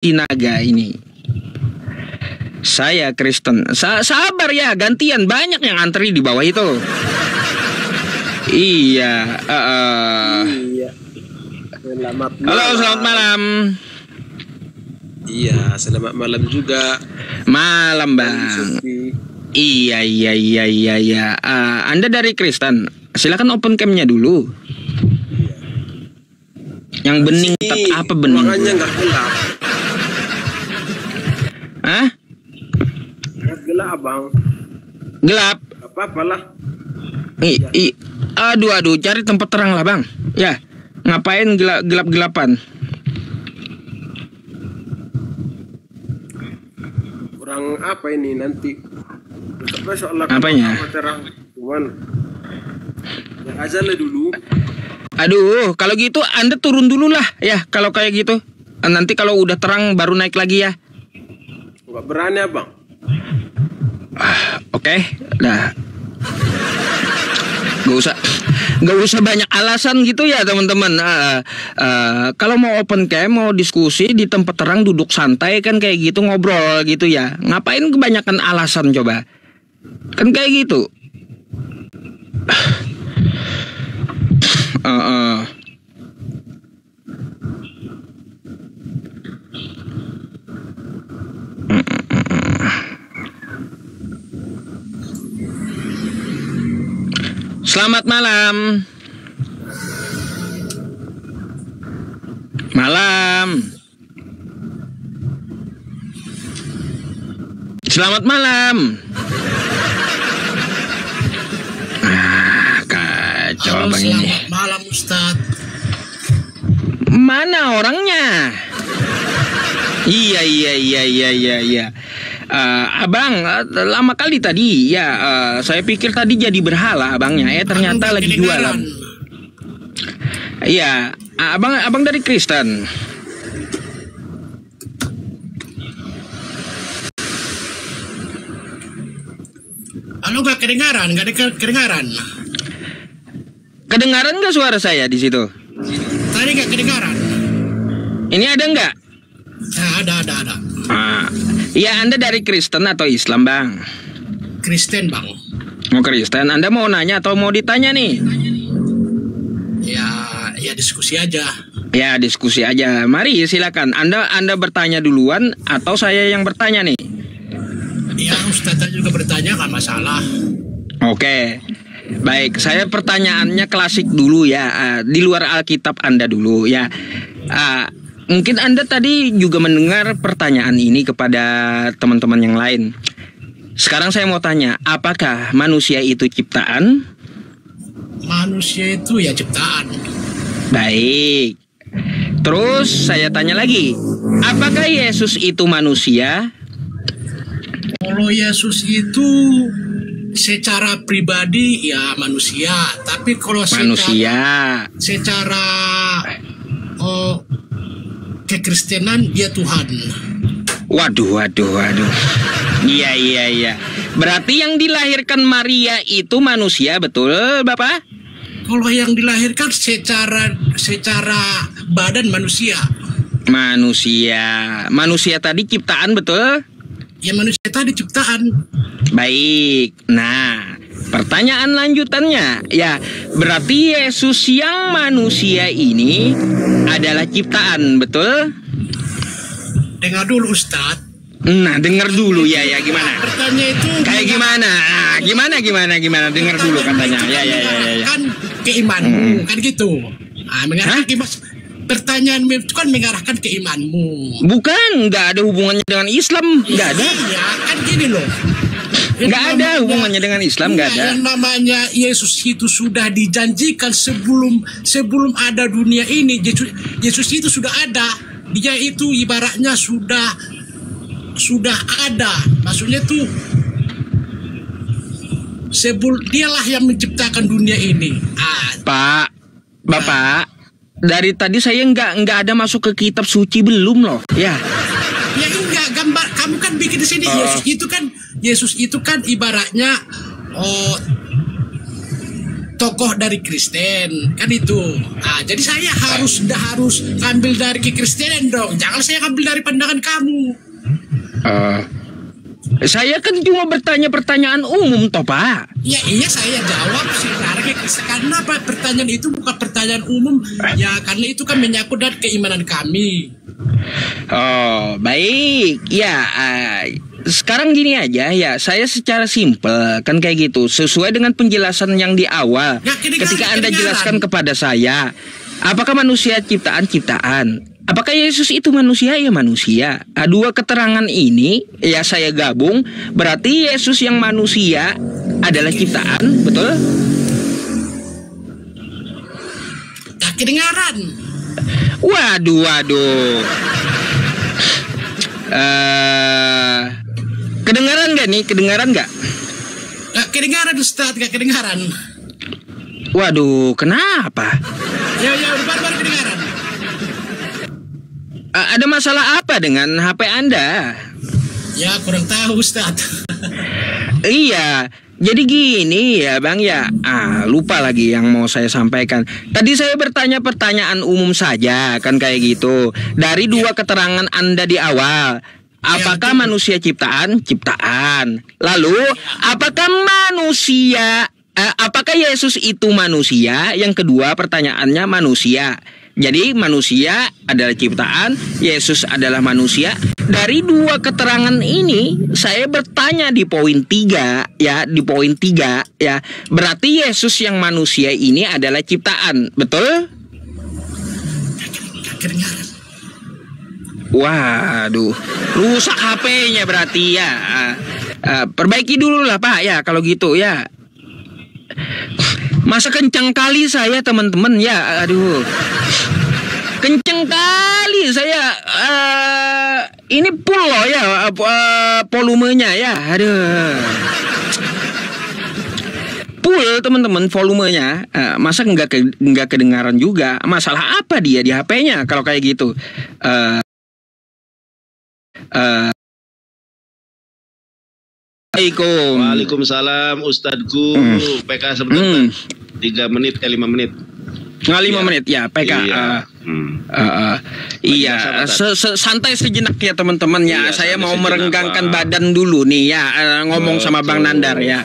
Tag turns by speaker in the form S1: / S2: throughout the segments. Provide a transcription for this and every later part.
S1: Sinaga ini. Saya Kristen. Sabar ya, gantian, banyak yang antri di bawah itu. Iya.
S2: Iya. Selamat malam.
S1: Halo, selamat malam.
S2: Iya, selamat malam juga.
S1: Malam, Bang. Iya. Anda dari Kristen. Silakan open cam-nya dulu. Yang bening apa bening?
S2: Ruangannya nggak gelap.
S1: Hah?
S2: Gelap, Bang.
S1: Gelap.
S2: Apa-apalah.
S1: Aduh, cari tempat terang lah, Bang. Ya, ngapain gelap-gelapan?
S2: Kurang apa ini nanti? Besok lah.
S1: Apanya?
S2: Apa terang? Cuman ya aja lah dulu.
S1: Aduh, kalau gitu Anda turun dulu lah ya. Kalau kayak gitu, nanti kalau udah terang baru naik lagi ya.
S2: Nggak berani, Bang.
S1: Oke. Nah, Gak usah banyak alasan gitu ya teman-teman. Kalau mau open cam, mau diskusi di tempat terang, duduk santai kan kayak gitu, ngobrol gitu ya. Ngapain kebanyakan alasan coba? Kan kayak gitu. Selamat malam. Selamat malam. Kacau abang ini.
S3: Selamat malam, Ustadz.
S1: Mana orangnya? Iya. Abang lama kali tadi ya. Saya pikir tadi jadi berhala abangnya. Ternyata lagi jualan. Iya, abang dari Kristen.
S3: Halo, nggak kedengaran? Nggak ada kedengaran.
S1: Kedengaran nggak suara saya di situ?
S3: Tadi nggak kedengaran.
S1: Ini ada nggak?
S3: Ada.
S1: Ya, Anda dari Kristen atau Islam, Bang?
S3: Kristen, Bang.
S1: Mau Kristen, Anda mau nanya atau mau ditanya nih?
S3: Ya diskusi aja.
S1: Ya, diskusi aja. Mari silakan. Anda bertanya duluan atau saya yang bertanya nih?
S3: Ya, Ustadz juga bertanya, nggak masalah.
S1: Oke. Baik, saya pertanyaannya klasik dulu ya. Di luar Alkitab Anda dulu ya. Mungkin Anda tadi juga mendengar pertanyaan ini kepada teman-teman yang lain. Sekarang saya mau tanya, apakah manusia itu ciptaan?
S3: Manusia itu ya ciptaan.
S1: Baik. Terus saya tanya lagi, apakah Yesus itu manusia?
S3: Kalau Yesus itu secara pribadi ya manusia, tapi kalau secara kekristenan dia Tuhan.
S1: Waduh. Iya. Berarti yang dilahirkan Maria itu manusia, betul, Bapak?
S3: Kalau yang dilahirkan secara badan manusia.
S1: Manusia tadi ciptaan, betul?
S3: Ya, manusia tadi ciptaan.
S1: Baik. Nah, pertanyaan lanjutannya, ya, berarti Yesus yang manusia ini adalah ciptaan, betul?
S3: Dengar dulu, Ustadz.
S1: Nah, dengar dulu ya, gimana?
S3: Pertanyaan itu
S1: kayak gimana? Gimana? Dengar dulu katanya. Ya.
S3: Kan keimanmu, kan gitu. Mengarahkan pertanyaan itu kan mengarahkan ke imanmu.
S1: Bukan, nggak ada hubungannya dengan Islam, nggak ada.
S3: Iya, kan gini loh.
S1: Nggak ada hubungannya dengan Islam, nggak ada.
S3: Yang namanya Yesus itu sudah dijanjikan sebelum ada dunia ini. Yesus itu sudah ada. Dia itu ibaratnya sudah ada. Maksudnya tuh dialah yang menciptakan dunia ini.
S1: Bapak. Dari tadi saya nggak ada masuk ke kitab suci belum loh, ya.
S3: Ya enggak, gambar kamu kan bikin di sini. Yesus itu kan ibaratnya tokoh dari Kristen kan itu. Jadi saya harus ambil dari kekristenan dong. Jangan saya ambil dari pandangan kamu.
S1: Saya kan cuma bertanya pertanyaan umum toh Pak.
S3: Ya iya saya jawab sih dari Kristen. Karena apa? Pertanyaan itu bukan pertanyaan umum. Ya karena itu kan menyangkut dari keimanan kami.
S1: Oh baik ya. Sekarang gini aja ya, saya secara simpel kan kayak gitu, sesuai dengan penjelasan yang di awal.
S3: Ya,
S1: ketika Anda jelaskan kepada saya, apakah manusia ciptaan? Apakah Yesus itu manusia? Ya manusia. Dua keterangan ini ya saya gabung, berarti Yesus yang manusia adalah ciptaan, betul?
S3: Tak kedengaran.
S1: Waduh. Kedengaran nggak nih? Kedengaran nggak?
S3: Gak kedengaran Ustaz, gak kedengaran.
S1: Waduh, kenapa?
S3: Ya baru kedengaran.
S1: Ada masalah apa dengan HP Anda?
S3: Ya kurang tahu Ustaz.
S1: Iya, jadi gini ya Bang ya. Lupa lagi yang mau saya sampaikan. Tadi saya bertanya pertanyaan umum saja kan kayak gitu. Dari dua keterangan Anda di awal. Apakah manusia ciptaan? Ciptaan. Lalu, apakah apakah Yesus itu manusia? Yang kedua pertanyaannya manusia. Jadi manusia adalah ciptaan, Yesus adalah manusia. Dari dua keterangan ini, saya bertanya di poin 3 ya, di poin 3 ya. Berarti Yesus yang manusia ini adalah ciptaan, betul?
S3: Kedengaran.
S1: Waduh, rusak HP-nya berarti ya. Perbaiki dulu lah Pak ya kalau gitu ya. Masa kencang kali saya teman-teman ya. Aduh, kencang kali saya. Ini full loh ya volumenya ya. Aduh, full teman-teman volumenya. Masa nggak kedengaran juga. Masalah apa dia di HP-nya kalau kayak gitu?
S4: Waalaikumsalam Ustadku. PK sebentar 3 menit 5 menit.
S1: 5 menit ya PK.
S4: Iya.
S1: Santai sejenak ya teman-teman ya.
S4: Iya,
S1: saya mau
S4: sejenak,
S1: merenggangkan
S4: Pak.
S1: badan dulu nih ya. Ngomong sama Bang Nandar ya.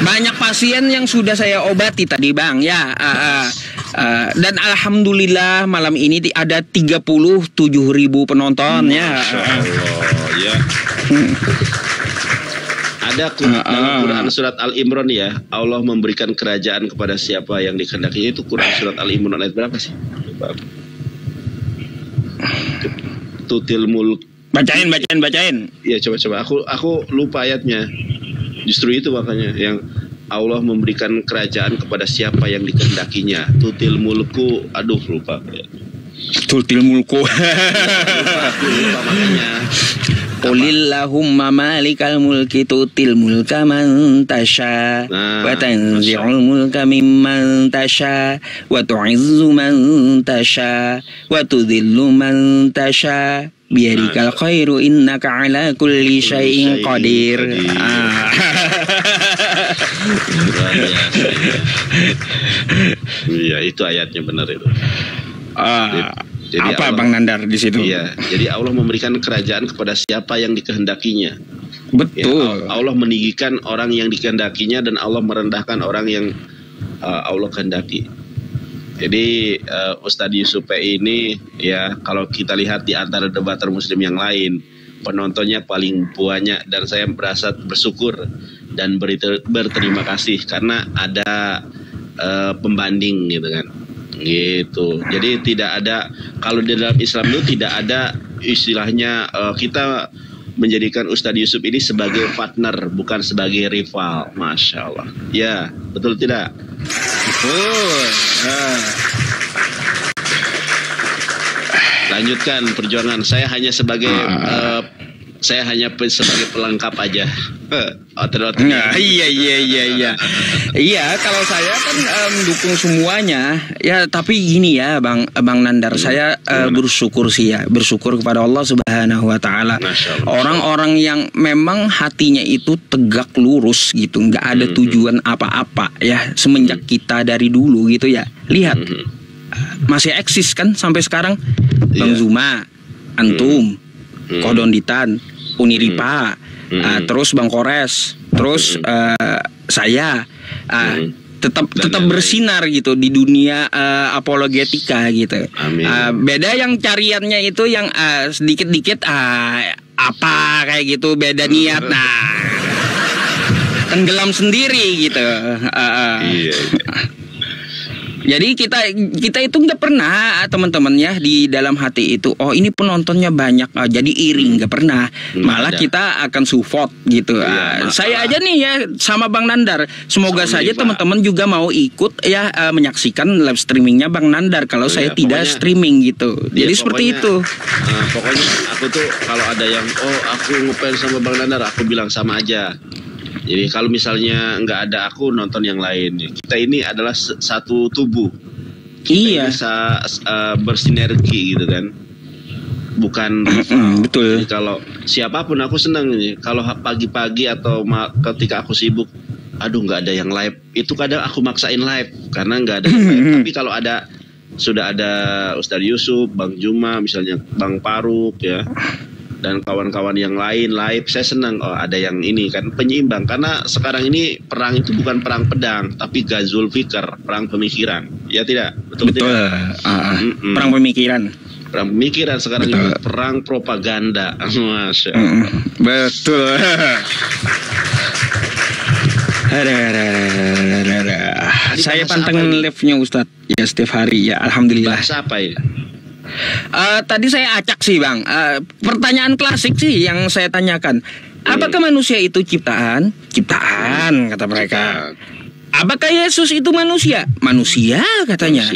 S1: Banyak pasien yang sudah saya obati tadi Bang ya. Dan alhamdulillah malam ini ada 37.000 penonton ya.
S4: Masya Allah ya. Ada dalam Quran surat Al-Imran ya, Allah memberikan kerajaan kepada siapa yang dikehendakinya. Itu Quran surat Al-Imran ayat berapa sih? Tutil mulk.
S1: Bacain.
S4: Ya coba. Aku lupa ayatnya. Justru itu makanya yang Allah memberikan kerajaan kepada siapa yang dikehendakinya. Tutil mulku, aduh lupa.
S1: Tutil mulku.
S4: Lupa makanya.
S1: Qulillahumma malikal mulki tutil mulka man tasha wa tanzi'ul mulka mimman tasha wa tu'izzu man tasha wa tudhillu man tasha biyadikal khairu innaka ala kulli syai'in qadir.
S4: Iya, itu ayatnya benar itu.
S1: Jadi apa Allah, Bang Nandar di situ?
S4: Iya, jadi Allah memberikan kerajaan kepada siapa yang dikehendakinya.
S1: Betul.
S4: Ya, Allah meninggikan orang yang dikehendakinya dan Allah merendahkan orang yang Allah kehendaki. Jadi Ustadz Yusuf ini ya kalau kita lihat di antara debater Muslim yang lain, penontonnya paling banyak dan saya merasa bersyukur dan berterima kasih karena ada pembanding gitu kan. Gitu. Jadi tidak ada, kalau di dalam Islam itu tidak ada istilahnya kita menjadikan Ustadz Yusuf ini sebagai partner bukan sebagai rival. Masya Allah. Ya, betul tidak?
S1: Betul.
S4: Lanjutkan perjuangan. Saya hanya sebagai Saya hanya sebagai pelengkap aja.
S1: Nah, iya. Iya, kalau saya kan mendukung semuanya. Ya, tapi gini ya, Bang Nandar, saya bersyukur sih ya, bersyukur kepada Allah Subhanahu wa taala. Orang-orang yang memang hatinya itu tegak lurus gitu, nggak ada tujuan apa-apa ya, semenjak kita dari dulu gitu ya. Lihat. Masih eksis kan sampai sekarang. Bang Zuma, antum, Kodonditan, Uniripa, terus Bang Kores, terus saya tetap bersinar gitu di dunia apologetika gitu. Beda yang cariannya itu yang sedikit-dikit apa kayak gitu, beda niat. Nah, tenggelam sendiri gitu. Jadi kita itu nggak pernah teman-teman ya di dalam hati itu, oh ini penontonnya banyak, jadi iri, nggak pernah. Malah kita akan support gitu. Saya aja nih ya sama Bang Nandar. Semoga saja teman-teman juga mau ikut ya menyaksikan live streamingnya Bang Nandar kalau saya tidak streaming gitu. Jadi seperti itu.
S4: Pokoknya aku tuh kalau ada yang aku ngefans sama Bang Nandar, aku bilang sama aja. Jadi kalau misalnya nggak ada aku, nonton yang lain. Kita ini adalah satu tubuh. Kita bisa bersinergi gitu kan. Bukan
S1: betul.
S4: Jadi kalau siapapun aku senang nih. Kalau pagi-pagi atau ketika aku sibuk, aduh nggak ada yang live. Itu kadang aku maksain live karena nggak ada yang live. Tapi kalau sudah ada Ustadz Yusuf, Bang Juma, misalnya Bang Faruk ya, dan kawan-kawan yang lain live, saya senang. Ada yang ini kan penyeimbang, karena sekarang ini perang itu bukan perang pedang tapi gazul fikr, perang pemikiran, ya tidak? Betul. Tidak?
S1: Perang pemikiran
S4: sekarang itu perang propaganda. Masya Allah.
S1: Betul. Saya pantengin live-nya Ustadz ya setiap hari ya, alhamdulillah.
S4: Bahasa apa ya?
S1: Tadi saya acak sih Bang, pertanyaan klasik sih yang saya tanyakan. Apakah manusia itu ciptaan? Ciptaan kata mereka. Apakah Yesus itu manusia? Manusia katanya.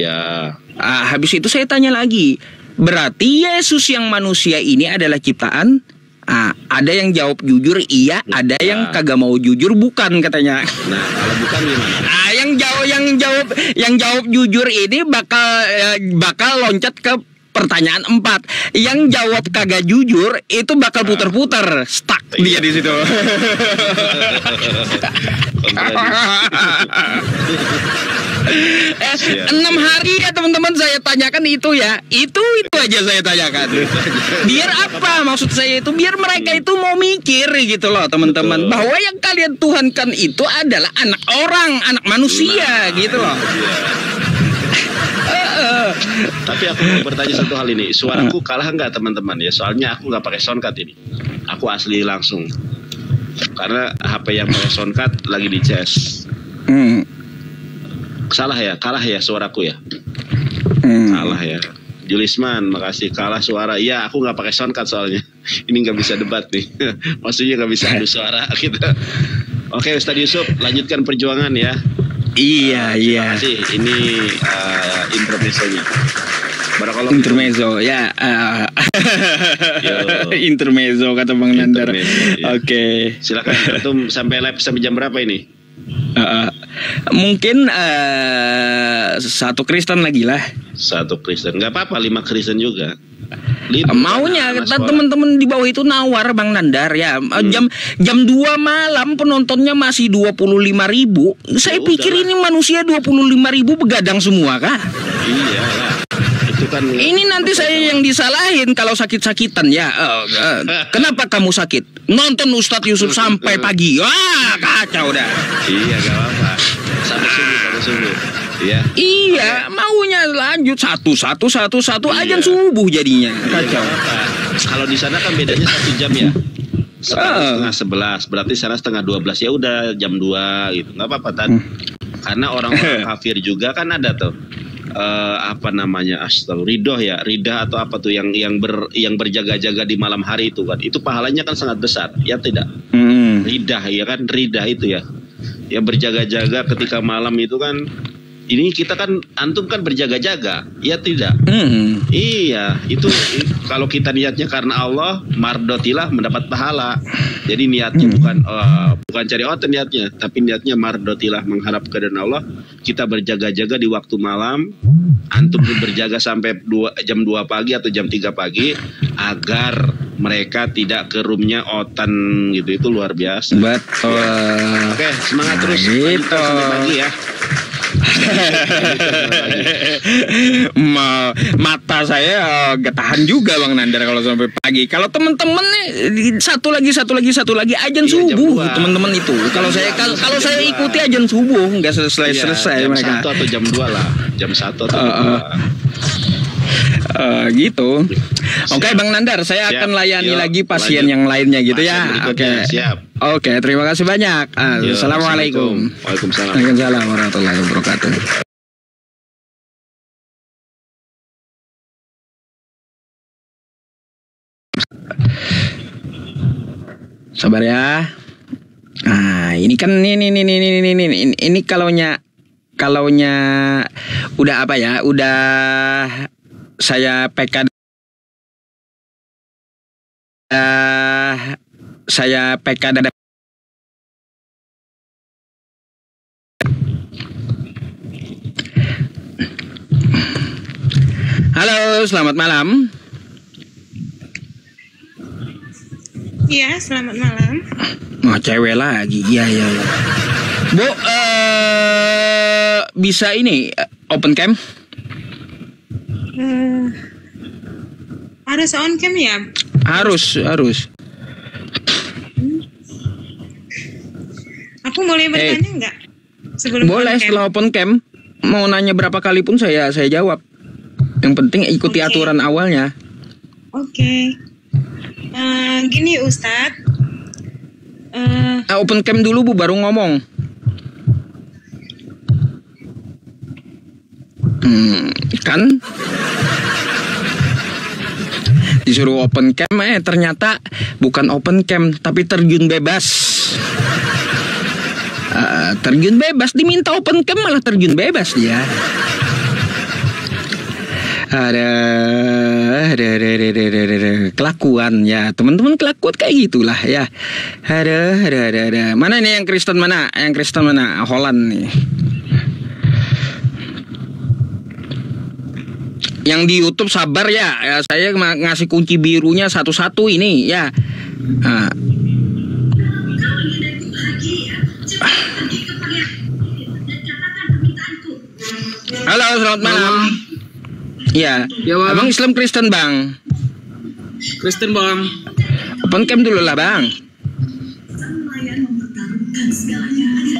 S1: Habis itu saya tanya lagi, berarti Yesus yang manusia ini adalah ciptaan? Ada yang jawab jujur iya, ada yang kagak mau jujur bukan katanya.
S4: Nah, kalau bukan gimana?
S1: Yang jawab jujur ini bakal loncat ke pertanyaan 4. Yang jawab kagak jujur itu bakal puter-puter, stuck dia di situ. 6 hari ya teman-teman saya tanyakan itu ya. Itu aja saya tanyakan. Biar apa maksud saya itu? Biar mereka itu mau mikir gitu loh teman-teman, bahwa yang kalian tuhankan itu adalah anak orang, anak manusia gitu loh.
S4: Tapi aku mau bertanya satu hal ini, suaraku kalah nggak teman-teman ya? Soalnya aku nggak pakai soundcard ini, aku asli langsung. Karena HP yang pakai soundcard lagi dicas. Kalah ya suaraku ya. Kalah ya. Julisman, makasih, kalah suara. Iya, aku nggak pakai soundcard soalnya. Ini nggak bisa debat nih. Maksudnya nggak bisa adu suara kita. Oke, Ustadz Yusuf, lanjutkan perjuangan ya.
S1: Iya.
S4: Terima kasih. Ini intermezzonya. Barakallahu
S1: intermezzo ya. Intermezzo kata Bang Nandar.
S4: Ya.
S1: Oke.
S4: Silakan antum sampai live sampai jam berapa ini?
S1: Mungkin 1 Kristen lagi lah.
S4: 1 Kristen. Nggak apa-apa, 5 Kristen juga.
S1: Maunya teman-teman di bawah itu nawar Bang Nandar ya. Jam 2 malam penontonnya masih 25.000. Saya pikir ini manusia 25.000 begadang semua kah?
S4: Iya lah. Itu kan
S1: ini nanti saya yang disalahin kalau sakit-sakitan ya. Kenapa kamu sakit? Nonton Ustadz Yusuf sampai pagi. Wah, kacau dah.
S4: Iya, gak apa-apa. Sampai subuh. Ya.
S1: Iya, maunya lanjut satu ajan subuh jadinya. Kacau.
S4: Kalau di sana kan bedanya 1 jam ya. Setengah 11, berarti sana setengah 12, ya udah jam 2 gitu. Nggak apa-apa kan? Karena orang-orang kafir juga kan ada tuh. Apa namanya, ridah atau apa tuh yang berjaga-jaga di malam hari itu kan, itu pahalanya kan sangat besar ya tidak? Ridah ya kan, ridah itu ya, yang berjaga-jaga ketika malam itu kan, ini kita kan antum kan berjaga-jaga, ya tidak? Iya, itu kalau kita niatnya karena Allah, mardotilah mendapat pahala. Jadi niatnya bukan cari otot niatnya, tapi niatnya mardotilah mengharap keridhaan Allah. Kita berjaga-jaga di waktu malam, antum pun berjaga sampai jam 2 pagi atau jam 3 pagi agar mereka tidak ke roomnya otan gitu. Itu luar biasa.
S1: Betul.
S4: Ya. Oke, semangat terus.
S1: Gitu.
S4: Sampai pagi ya.
S1: Mata saya getahan juga Bang Nandar kalau sampai pagi. Kalau teman-teman nih satu lagi azan subuh teman-teman itu. Kalau saya ikuti azan subuh nggak selesai
S4: jam
S1: mereka.
S4: 1 atau jam 2 lah. Jam 1 atau jam 2.
S1: Gitu. Oke Bang Nandar, saya akan layani lagi pasien yang lainnya gitu ya. Oke.
S4: Siap.
S1: Oke, terima kasih banyak. Assalamualaikum.
S4: Waalaikumsalam.
S1: Waalaikumsalam warahmatullahi wabarakatuh. Sabar ya. Nah, ini kan ini kalaunya udah apa ya? Udah saya PK dada. Halo, selamat malam.
S5: Iya, selamat malam.
S1: Oh, cewek lagi. Iya. Bu, bisa ini open cam?
S5: Harus on cam ya?
S1: Harus.
S5: Aku boleh bertanya nggak? Sebelum
S1: Boleh,
S5: on cam?
S1: setelah open cam. Mau nanya berapa kali pun saya jawab. Yang penting ikuti aturan awalnya.
S5: Oke. Gini Ustadz.
S1: Open cam dulu Bu, baru ngomong. Kan disuruh open cam, ternyata bukan open cam tapi terjun bebas. Terjun bebas, diminta open cam malah terjun bebas dia. Ada kelakuan ya teman-teman, kelakuan kayak gitulah ya. Ada. Mana nih yang Kristen mana? Holland nih. Yang di YouTube sabar ya, saya ngasih kunci birunya satu-satu ini ya. Halo, selamat malam. Iya, Abang Islam Kristen Bang.
S6: Kristen Bang.
S1: Open cam dulu lah Bang.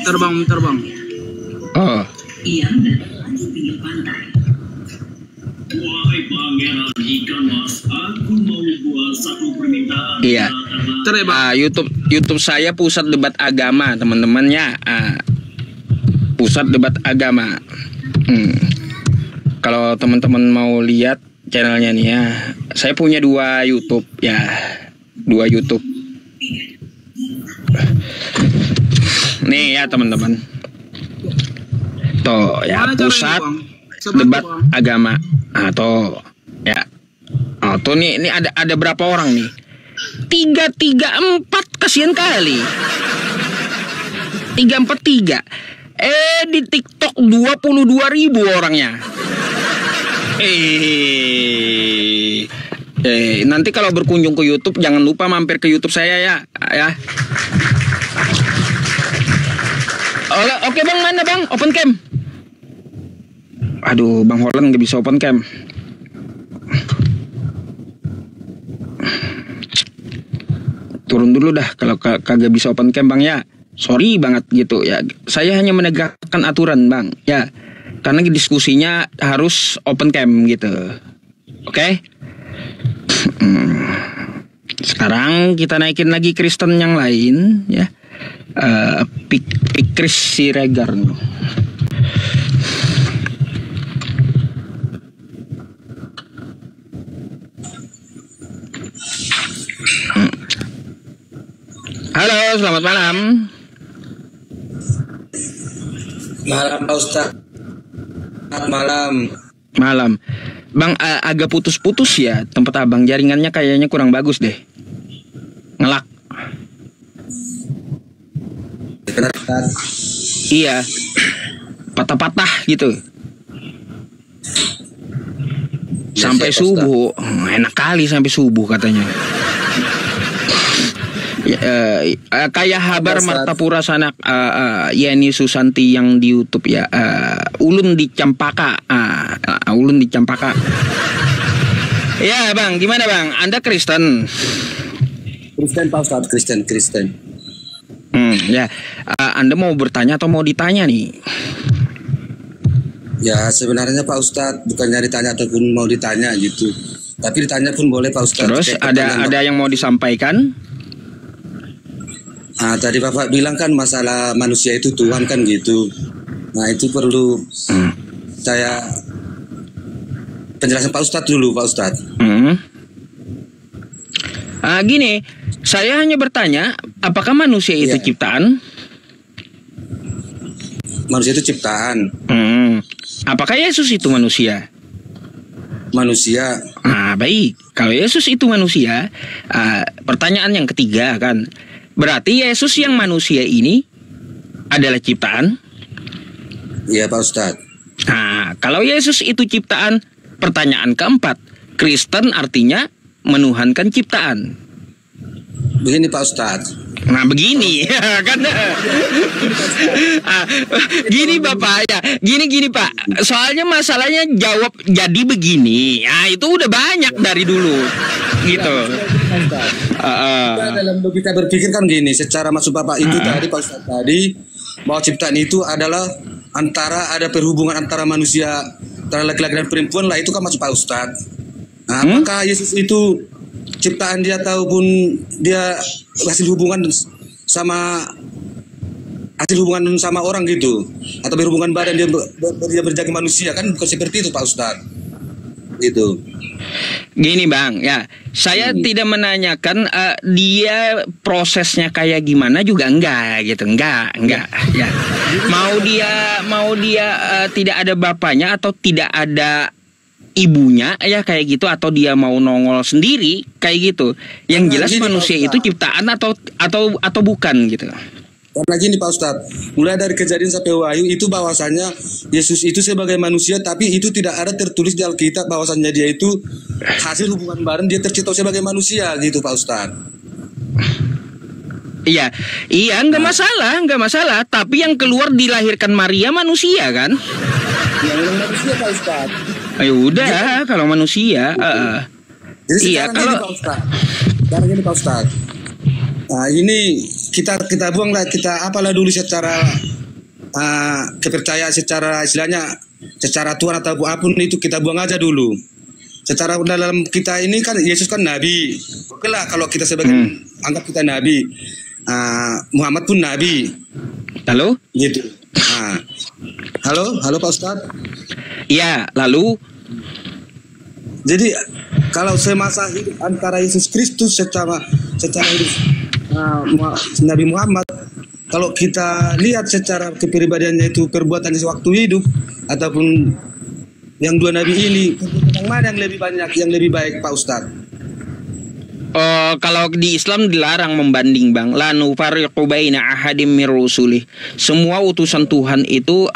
S6: Terbang.
S1: Oh.
S7: Wahai pangeran ikan mas, aku mau buat satu permintaan.
S1: Iya. YouTube saya Pusat Debat Agama teman-temannya. Pusat Debat Agama. Kalau teman-teman mau lihat channelnya nih ya, saya punya 2 YouTube ya, 2 YouTube. Nih ya teman-teman, tuh ya Pusat Debat Agama, tuh ya, tuh nih ini ada berapa orang nih? 334, kasihan kali. 343. Di TikTok 22.000 orangnya. Nanti kalau berkunjung ke YouTube jangan lupa mampir ke YouTube saya ya. Oke Bang, mana Bang? Open cam. Aduh, Bang Holland nggak bisa open cam. Turun dulu dah kalau kagak bisa open cam Bang ya. Sorry banget gitu ya. Saya hanya menegakkan aturan Bang ya. Karena diskusinya harus open cam gitu. Oke? Sekarang kita naikin lagi Kristen yang lain ya. Pikris Siregar. Halo, selamat malam.
S6: Malam Pak Ustaz.
S8: malam.
S1: Malam. Bang, agak putus-putus ya tempat abang. Jaringannya kayaknya kurang bagus deh. Ngelak.
S8: Benar, Ustaz.
S1: Iya. Patah-patah gitu. Sampai
S8: siap,
S1: subuh. Enak kali sampai subuh katanya. Kayak Habar Martapura Sanak Yeni Susanti yang di YouTube ya. Ulun di Campaka. Ulun di Campaka. Ya bang, gimana bang? Anda Kristen?
S8: Kristen Pak Ustadz, Kristen.
S1: Ya, Anda mau bertanya atau mau ditanya nih?
S8: Ya sebenarnya Pak Ustadz bukannya ditanya ataupun mau ditanya gitu. Tapi ditanya pun boleh Pak Ustadz.
S1: Terus ada yang mau disampaikan?
S8: Tadi Bapak bilang kan masalah manusia itu Tuhan kan gitu. Nah itu perlu saya penjelasan Pak Ustadz dulu Pak Ustadz.
S1: Gini, saya hanya bertanya, apakah manusia itu ciptaan?
S8: Manusia itu ciptaan.
S1: Apakah Yesus itu manusia?
S8: Manusia.
S1: Baik. Kalau Yesus itu manusia, pertanyaan yang ketiga kan, berarti Yesus yang manusia ini adalah ciptaan?
S8: Iya Pak Ustadz.
S1: Kalau Yesus itu ciptaan, pertanyaan keempat, Kristen artinya menuhankan ciptaan.
S8: Begini Pak Ustadz.
S1: Begini kan. Gini Bapak ya. Gini Pak. Soalnya masalahnya jawab jadi begini. Itu udah banyak dari dulu. Gitu.
S8: Dalam logika berpikir kan gini, secara maksud Bapak itu tadi Pak Ustadz tadi bahwa ciptaan itu adalah ada perhubungan antara manusia, antara laki-laki dan perempuan lah, itu kan maksud Pak Ustadz. Apakah Yesus itu ciptaan dia ataupun dia hasil hubungan sama orang gitu, atau berhubungan badan dia berjadi manusia, kan bukan seperti itu Pak Ustadz. Gitu.
S1: Gini Bang, ya saya tidak menanyakan dia prosesnya kayak gimana juga enggak gitu, enggak ya. Mau dia tidak ada bapaknya atau tidak ada ibunya ya kayak gitu, atau dia mau nongol sendiri kayak gitu. Yang jelas manusia itu ciptaan atau bukan gitu.
S8: Karena gini Pak Ustadz, mulai dari Kejadian sampai Wahyu itu bahwasanya Yesus itu sebagai manusia, tapi itu tidak ada tertulis di Alkitab bahwasanya dia itu hasil hubungan bareng, dia tercipta sebagai manusia gitu Pak Ustadz.
S1: Iya, enggak masalah. Tapi yang keluar dilahirkan Maria manusia kan?
S8: Yang manusia Pak Ustadz.
S1: Ayo udah, kalau manusia.
S8: Jadi sekarang gini Pak Ustadz. Nah ini kita buanglah, kita apalah dulu secara kepercayaan, secara istilahnya secara Tuhan atau apapun itu kita buang aja dulu. Secara dalam kita ini kan Yesus kan nabi. Oke lah kalau kita sebagai anggap kita nabi, Muhammad pun nabi.
S1: Halo?
S8: Gitu. Halo Pak Ustadz.
S1: Iya, lalu.
S8: Jadi kalau semasa hidup antara Yesus Kristus secara hidup Nabi Muhammad, kalau kita lihat secara kepribadiannya itu, perbuatannya sewaktu hidup ataupun yang dua nabi ini, yang mana yang lebih banyak, yang lebih baik Pak Ustadz?
S1: Kalau di Islam dilarang membanding Bang. La nufarriqu baina ahadim mir rusulih. Semua utusan Tuhan itu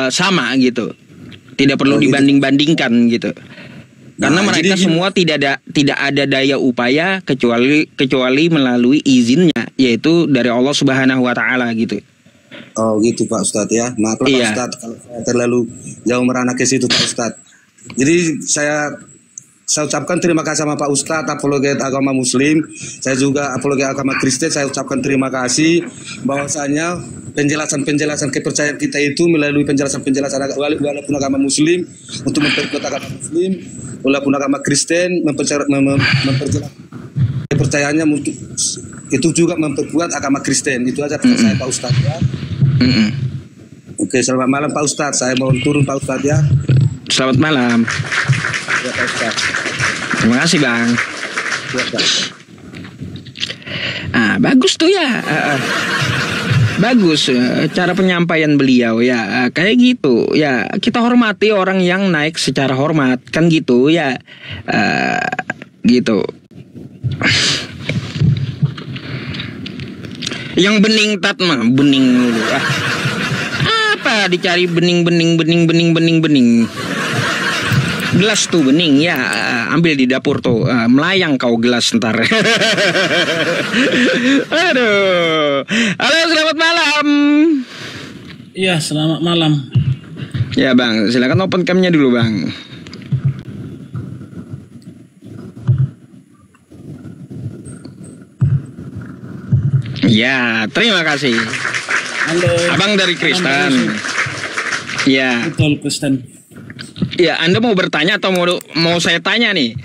S1: sama gitu. Tidak perlu dibanding-bandingkan gitu. Karena mereka semua tidak ada daya upaya kecuali melalui izinnya, yaitu dari Allah Subhanahu wa taala gitu.
S8: Oh gitu Pak Ustadz ya. Maaf Pak Ustadz kalau saya terlalu jauh merana ke situ Pak Ustadz. Jadi saya ucapkan terima kasih sama Pak Ustadz, apologet agama Muslim. Saya juga apologet agama Kristen. Saya ucapkan terima kasih bahwasanya penjelasan kepercayaan kita itu melalui penjelasan walaupun agama Muslim untuk memperkuat agama Muslim, walaupun agama Kristen memperjelas kepercayaannya itu juga memperkuat agama Kristen. Itu aja pesan saya Pak Ustadz ya. Oke, selamat malam Pak Ustadz. Saya mohon turun Pak Ustadz ya.
S1: Selamat malam.
S8: Ya Pak Ustadz.
S1: Terima kasih Bang.
S8: Ya, Pak.
S1: Bagus tuh ya. bagus cara penyampaian beliau ya, kayak gitu ya, kita hormati orang yang naik secara hormat kan gitu ya, gitu. Yang bening tat mah bening dulu. Apa dicari bening. Gelas tuh bening ya, ambil di dapur tuh, melayang kau gelas ntar. Aduh. Halo, selamat malam.
S6: Iya, selamat malam.
S1: Ya bang, silakan open cam-nya dulu bang. Ya, terima kasih.
S6: Halo.
S1: Abang dari Kristen. Ya.
S6: Betul, Kristen.
S1: Ya, Anda mau bertanya atau mau saya tanya nih?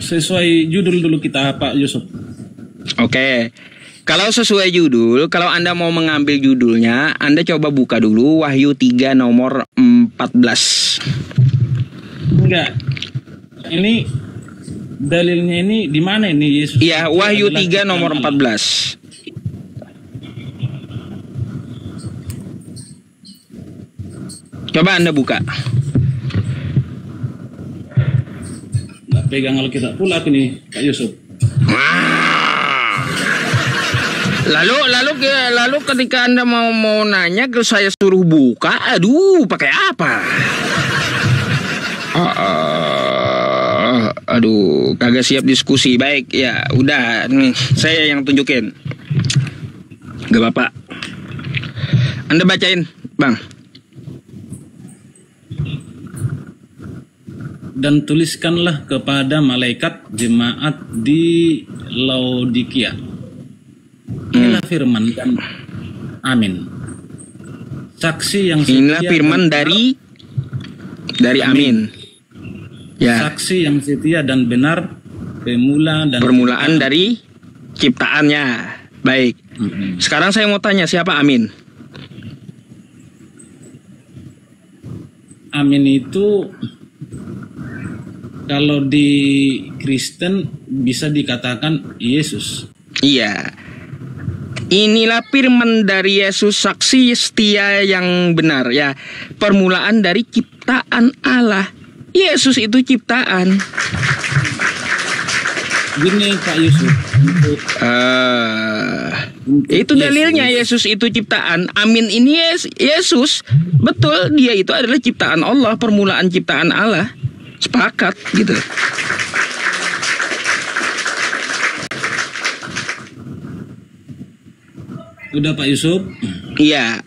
S6: Sesuai judul dulu kita, Pak Yusuf.
S1: Oke. Kalau sesuai judul, kalau Anda mau mengambil judulnya, Anda coba buka dulu Wahyu 3 nomor 14.
S6: Enggak. Ini dalilnya ini di mana ini Yesus?
S1: Iya, Wahyu 3 nomor 14. Coba Anda buka.
S6: Nggak pegang Alkitab pula nih, Pak Yusuf.
S1: Lalu ketika Anda mau nanya ke saya suruh buka, aduh, pakai apa? Aduh, kagak siap diskusi. Baik, ya udah nih, saya yang tunjukin. Gak apa-apa. Anda bacain, Bang.
S6: Dan tuliskanlah kepada malaikat jemaat di Laodikia. Inilah firman dan amin. Saksi yang setia.
S1: Inilah firman dari amin. Ya.
S6: Saksi yang setia dan benar, permulaan
S1: dari ciptaannya. Baik. Sekarang saya mau tanya, siapa Amin?
S6: Amin itu kalau di Kristen bisa dikatakan Yesus.
S1: Iya. Inilah firman dari Yesus, saksi setia yang benar ya. Permulaan dari ciptaan Allah. Yesus itu ciptaan.
S6: Gini Pak Yusuf.
S1: Itu dalilnya Yesus itu ciptaan. Amin ini Yesus. Betul, dia itu adalah ciptaan Allah, permulaan ciptaan Allah. Sepakat gitu.
S6: Udah Pak Yusuf?
S1: Iya.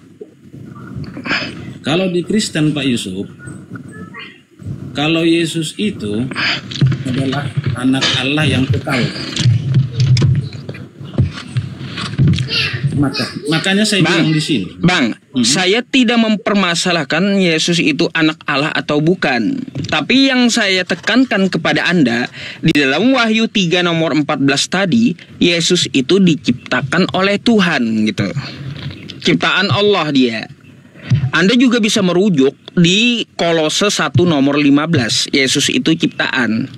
S6: Kalau di Kristen Pak Yusuf, kalau Yesus itu adalah anak Allah yang kekal. Makanya saya bilang di sini.
S1: Bang, saya tidak mempermasalahkan Yesus itu anak Allah atau bukan. Tapi yang saya tekankan kepada Anda, di dalam Wahyu 3 nomor 14 tadi, Yesus itu diciptakan oleh Tuhan gitu. Ciptaan Allah dia. Anda juga bisa merujuk di Kolose 1 nomor 15. Yesus itu ciptaan.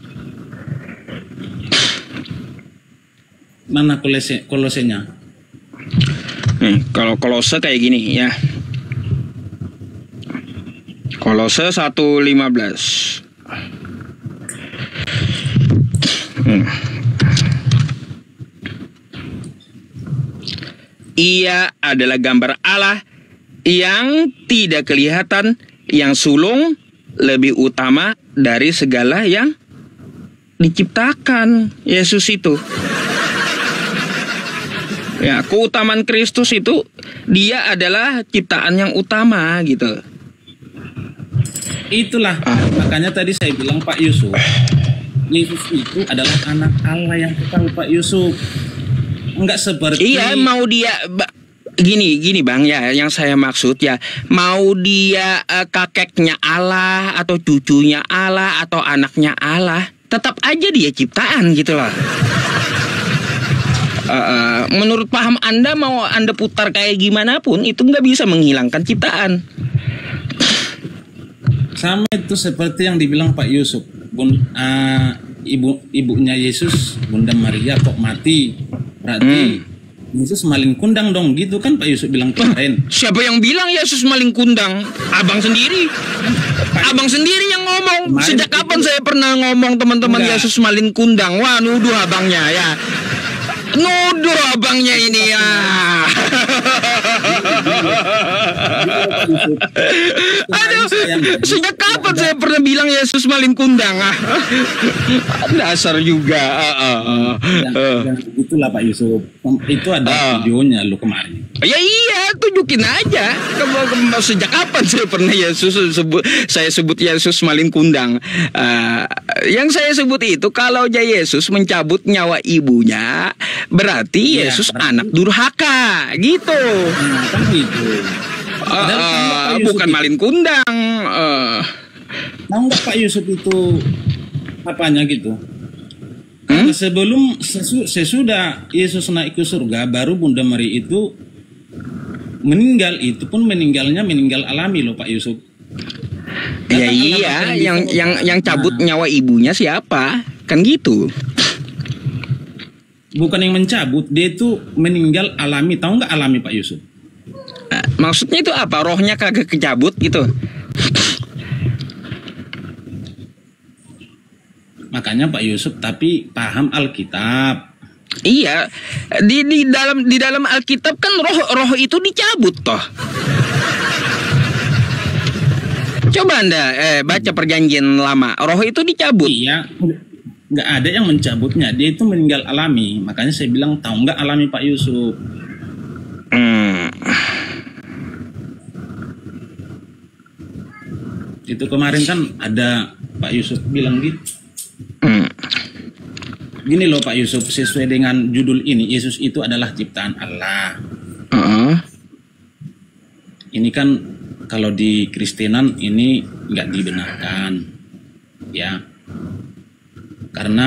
S6: Mana Kolosenya?
S1: Nih, kalau Kolose kayak gini ya. Kolose 1:15. Ia adalah gambar Allah yang tidak kelihatan, yang sulung, lebih utama dari segala yang diciptakan. Yesus itu. Ya, keutamaan Kristus itu dia adalah ciptaan yang utama gitu.
S6: Itulah makanya tadi saya bilang Pak Yusuf, Yesus itu adalah anak Allah yang kekal Pak Yusuf. Enggak seperti.
S1: Iya, mau dia gini Bang ya, yang saya maksud ya, mau dia kakeknya Allah atau cucunya Allah atau anaknya Allah, tetap aja dia ciptaan gitu loh. Menurut paham Anda, mau Anda putar kayak gimana pun itu nggak bisa menghilangkan ciptaan.
S6: Sama itu seperti yang dibilang Pak Yusuf, ibunya Yesus, Bunda Maria kok mati, berarti Yesus maling kundang dong, gitu kan Pak Yusuf bilang kemarin.
S1: Siapa yang bilang Yesus maling kundang? Abang sendiri. Abang sendiri yang ngomong.
S6: Kemarin
S1: Sejak kapan saya pernah ngomong teman-teman Yesus maling kundang? Wah, nuduh abangnya ya. Nuduh abangnya ini ya. Aduh, sejak kapan saya pernah bilang Yesus maling kundang? Dasar juga.
S6: Itulah Pak Yusuf. Itu ada videonya lo kemarin.
S1: Ya iya, tunjukin aja. Sejak kapan saya pernah saya sebut Yesus maling kundang? Yang saya sebut itu kalau Yesus mencabut nyawa ibunya, berarti Yesus anak durhaka, gitu.
S6: Kan gitu.
S1: Bukan maling kundang.
S6: Tahu nggak Pak Yusuf itu apanya gitu? Sebelum sesudah Yesus naik ke surga, baru Bunda Maria itu meninggal. Itu pun meninggalnya meninggal alami loh Pak Yusuf.
S1: Ya iya, yang cabut nyawa ibunya siapa? Kan gitu.
S6: Bukan yang mencabut, dia itu meninggal alami. Tahu nggak alami Pak Yusuf?
S1: Maksudnya itu apa? Rohnya kagak kecabut gitu?
S6: Makanya Pak Yusuf tapi paham Alkitab.
S1: Iya, di dalam Alkitab kan roh itu dicabut toh. Coba Anda baca Perjanjian Lama, roh itu dicabut.
S6: Iya, nggak ada yang mencabutnya, dia itu meninggal alami. Makanya saya bilang tahu nggak alami Pak Yusuf. Itu kemarin kan ada Pak Yusuf bilang gitu. Gini loh Pak Yusuf, sesuai dengan judul ini, Yesus itu adalah ciptaan Allah. Ini kan kalau di Kristenan ini nggak dibenarkan, ya. Karena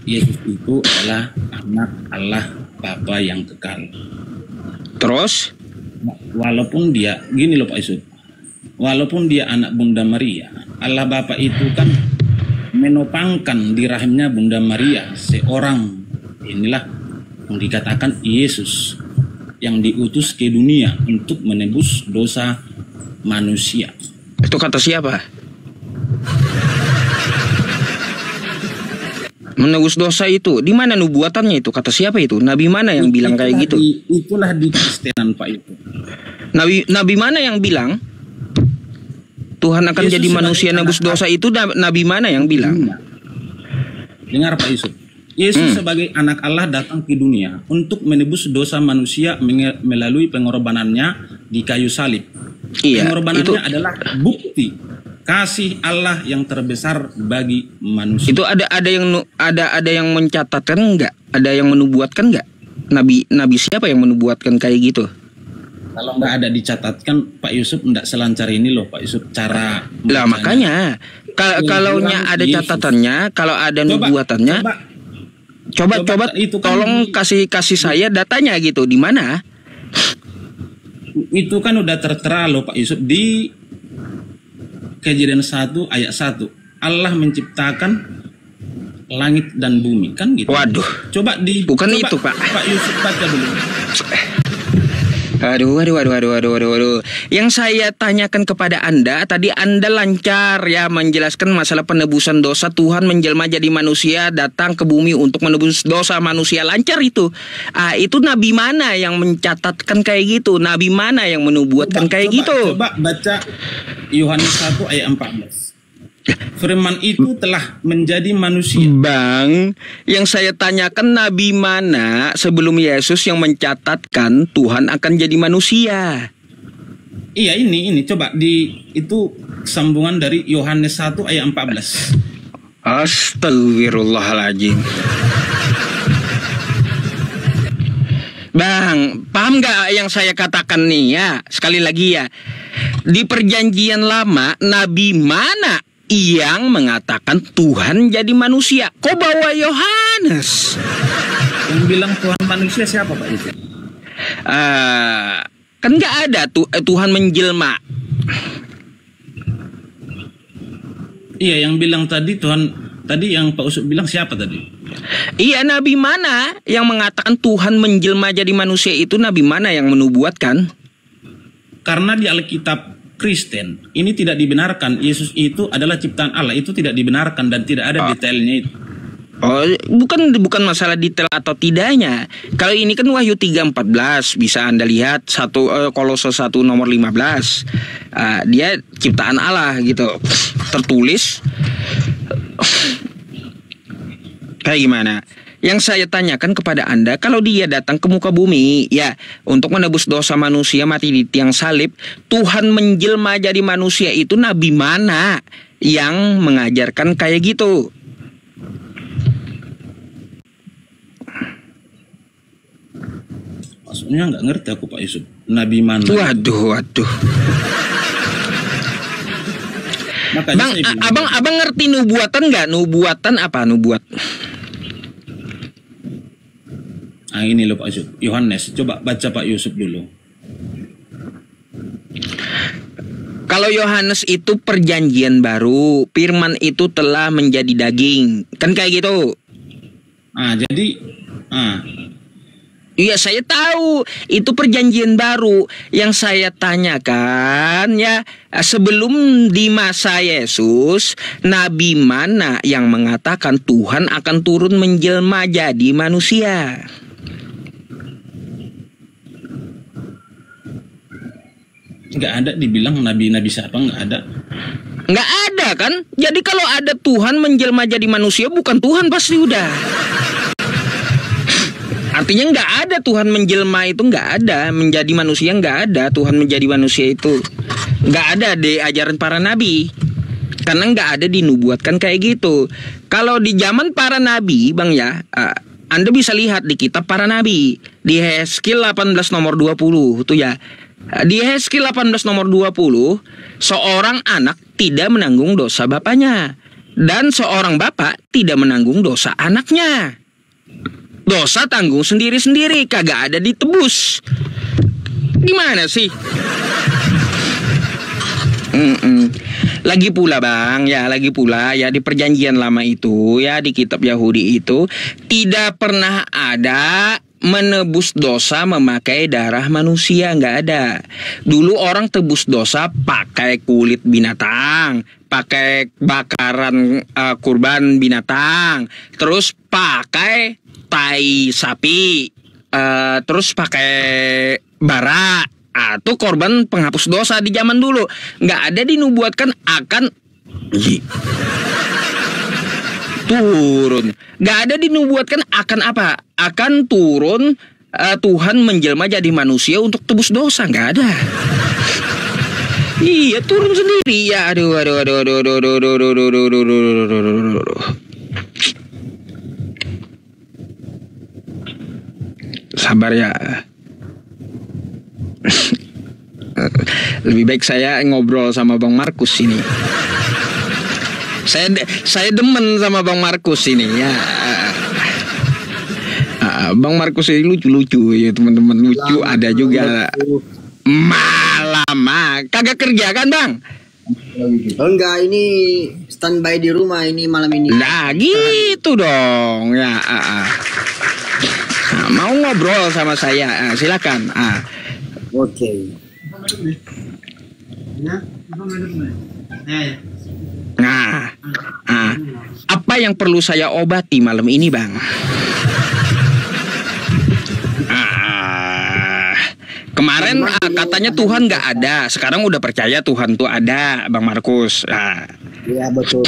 S6: Yesus itu adalah anak Allah Bapa yang kekal.
S1: Terus?
S6: Walaupun dia, gini loh Pak Yusuf, walaupun dia anak Bunda Maria, Allah Bapa itu kan menopangkan di rahimnya Bunda Maria seorang, inilah yang dikatakan Yesus yang diutus ke dunia untuk menebus dosa manusia.
S1: Itu kata siapa? Menebus dosa itu di mana nubuatannya itu? Kata siapa itu? Nabi mana yang bilang kayak gitu?
S6: Itulah di Kristenan Pak itu.
S1: Nabi mana yang bilang Tuhan akan
S6: Yesus
S1: jadi manusia nebus dosa itu? Nabi mana yang bilang?
S6: Dengar Pak Yusuf, Yesus sebagai anak Allah datang ke dunia untuk menebus dosa manusia melalui pengorbanannya di kayu salib.
S1: Iya,
S6: pengorbanannya adalah bukti kasih Allah yang terbesar bagi manusia.
S1: Itu ada yang mencatatkan enggak? Ada yang menubuatkan enggak? Nabi siapa yang menubuatkan kayak gitu?
S6: Kalau nggak ada dicatatkan Pak Yusuf nggak selancar ini loh Pak Yusuf cara.
S1: Lah makanya kalaunya ada catatannya, kalau ada nubuatannya, coba itu kan tolong kasih saya datanya gitu, di mana?
S6: Itu kan udah tertera loh Pak Yusuf di Kejadian 1 ayat 1. Allah menciptakan langit dan bumi kan gitu.
S1: Waduh. Bukan itu Pak.
S6: Pak Yusuf baca dulu.
S1: Aduh. Yang saya tanyakan kepada Anda, tadi Anda lancar ya menjelaskan masalah penebusan dosa. Tuhan menjelma jadi manusia, datang ke bumi untuk menebus dosa manusia. Lancar itu. Itu nabi mana yang mencatatkan kayak gitu? Nabi mana yang menubuatkan kayak gitu?
S6: Coba baca Yohanes 1 ayat 14. Firman itu telah menjadi manusia.
S1: Bang, yang saya tanyakan nabi mana sebelum Yesus yang mencatatkan Tuhan akan jadi manusia?
S6: Iya ini coba itu sambungan dari Yohanes 1 ayat 14.
S1: Astagfirullahaladzim. Bang, paham gak yang saya katakan nih ya? Sekali lagi ya, di Perjanjian Lama nabi mana yang mengatakan Tuhan jadi manusia? Kok bawa Yohanes?
S6: Yang bilang Tuhan manusia siapa Pak Yusuf?
S1: Kan nggak ada Tuhan menjelma.
S6: Iya yang bilang tadi Tuhan, tadi yang Pak Yusuf bilang siapa tadi?
S1: Iya, nabi mana yang mengatakan Tuhan menjelma jadi manusia itu? Nabi mana yang menubuatkan?
S6: Karena di Alkitab Kristen ini tidak dibenarkan Yesus itu adalah ciptaan Allah, itu tidak dibenarkan dan tidak ada detailnya itu.
S1: Oh, bukan masalah detail atau tidaknya. Kalau ini kan Wahyu 3:14, bisa Anda lihat Kolose 1 nomor 15. Dia ciptaan Allah gitu. Tertulis kayak gimana? Yang saya tanyakan kepada Anda, kalau dia datang ke muka bumi ya untuk menebus dosa manusia, mati di tiang salib, Tuhan menjelma jadi manusia itu nabi mana yang mengajarkan kayak gitu?
S6: Maksudnya nggak ngerti aku Pak Yusuf. Nabi mana?
S1: Waduh.
S6: Makanya
S1: Bang, abang ngerti nubuatan nggak? Nubuatan apa nubuat?
S6: Ah ini loh Pak Yusuf. Yohanes, coba baca Pak Yusuf dulu.
S1: Kalau Yohanes itu perjanjian baru, firman itu telah menjadi daging, kan kayak gitu. Iya, saya tahu itu perjanjian baru. Yang saya tanyakan ya, sebelum di masa Yesus, nabi mana yang mengatakan Tuhan akan turun menjelma jadi manusia?
S6: Nggak ada dibilang nabi-nabi siapa, nggak ada.
S1: Nggak ada kan? Jadi kalau ada Tuhan menjelma jadi manusia, bukan Tuhan pasti udah. Artinya nggak ada Tuhan menjelma itu, nggak ada. Menjadi manusia nggak ada. Tuhan menjadi manusia itu nggak ada di ajaran para nabi. Karena nggak ada dinubuatkan kayak gitu. Kalau di zaman para nabi, Bang ya, Anda bisa lihat di kitab para nabi. Di Hezkiel 18 nomor 20 itu ya. Di Hezkiel 18 nomor 20, seorang anak tidak menanggung dosa bapaknya. Dan seorang bapak tidak menanggung dosa anaknya. Dosa tanggung sendiri-sendiri, kagak ada ditebus. Gimana sih? Lagi pula Bang, lagi pula di perjanjian lama itu ya, di kitab Yahudi itu tidak pernah ada menebus dosa memakai darah manusia, nggak ada. Dulu orang tebus dosa pakai kulit binatang, pakai bakaran kurban binatang, terus pakai tai sapi, terus pakai bara. Itu korban penghapus dosa di zaman dulu. Nggak ada dinubuatkan akan turun. Nggak ada dinubuatkan akan apa? Akan turun Tuhan menjelma jadi manusia untuk tebus dosa. Nggak ada. Iya, turun sendiri ya. Aduh. Sabar ya. Lebih baik saya ngobrol sama Bang Markus ini. Saya demen sama Bang Markus ini ya. Bang Markus ini lucu-lucu ya teman-teman, lucu ada juga. Malam kagak kerja kan Bang?
S9: Enggak, ini standby di rumah ini malam ini.
S1: Nah gitu dong ya. Mau ngobrol sama saya, silakan.
S9: Oke.
S1: Nah, apa yang perlu saya obati malam ini, Bang? Kemarin katanya Tuhan nggak ada, sekarang udah percaya Tuhan tuh ada, Bang Markus.
S9: Iya betul.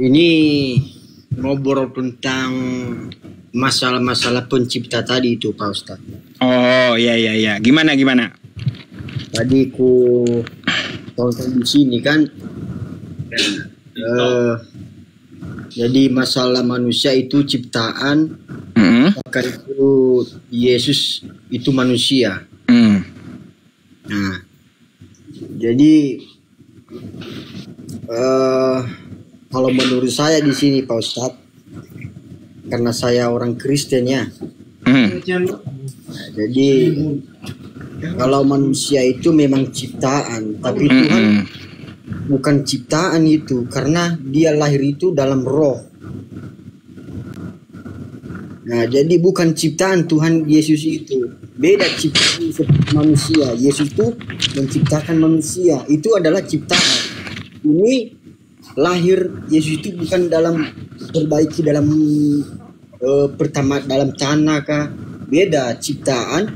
S9: Ini ngobrol tentang masalah-masalah pencipta tadi itu Pak Ustadz.
S1: Oh iya. Gimana?
S9: Tadi ku tonton di sini kan. Jadi masalah manusia itu ciptaan. Maka itu Yesus itu manusia. Nah, jadi kalau menurut saya di sini Pak Ustadz, karena saya orang Kristen ya. Nah, jadi kalau manusia itu memang ciptaan, tapi Tuhan bukan ciptaan itu, karena dia lahir itu dalam roh. Nah, jadi bukan ciptaan Tuhan Yesus itu. Beda ciptaan seperti manusia. Yesus itu menciptakan manusia. Itu adalah ciptaan. Ini lahir Yesus itu bukan dalam perbaiki dalam pertama dalam tanah kah. Beda ciptaan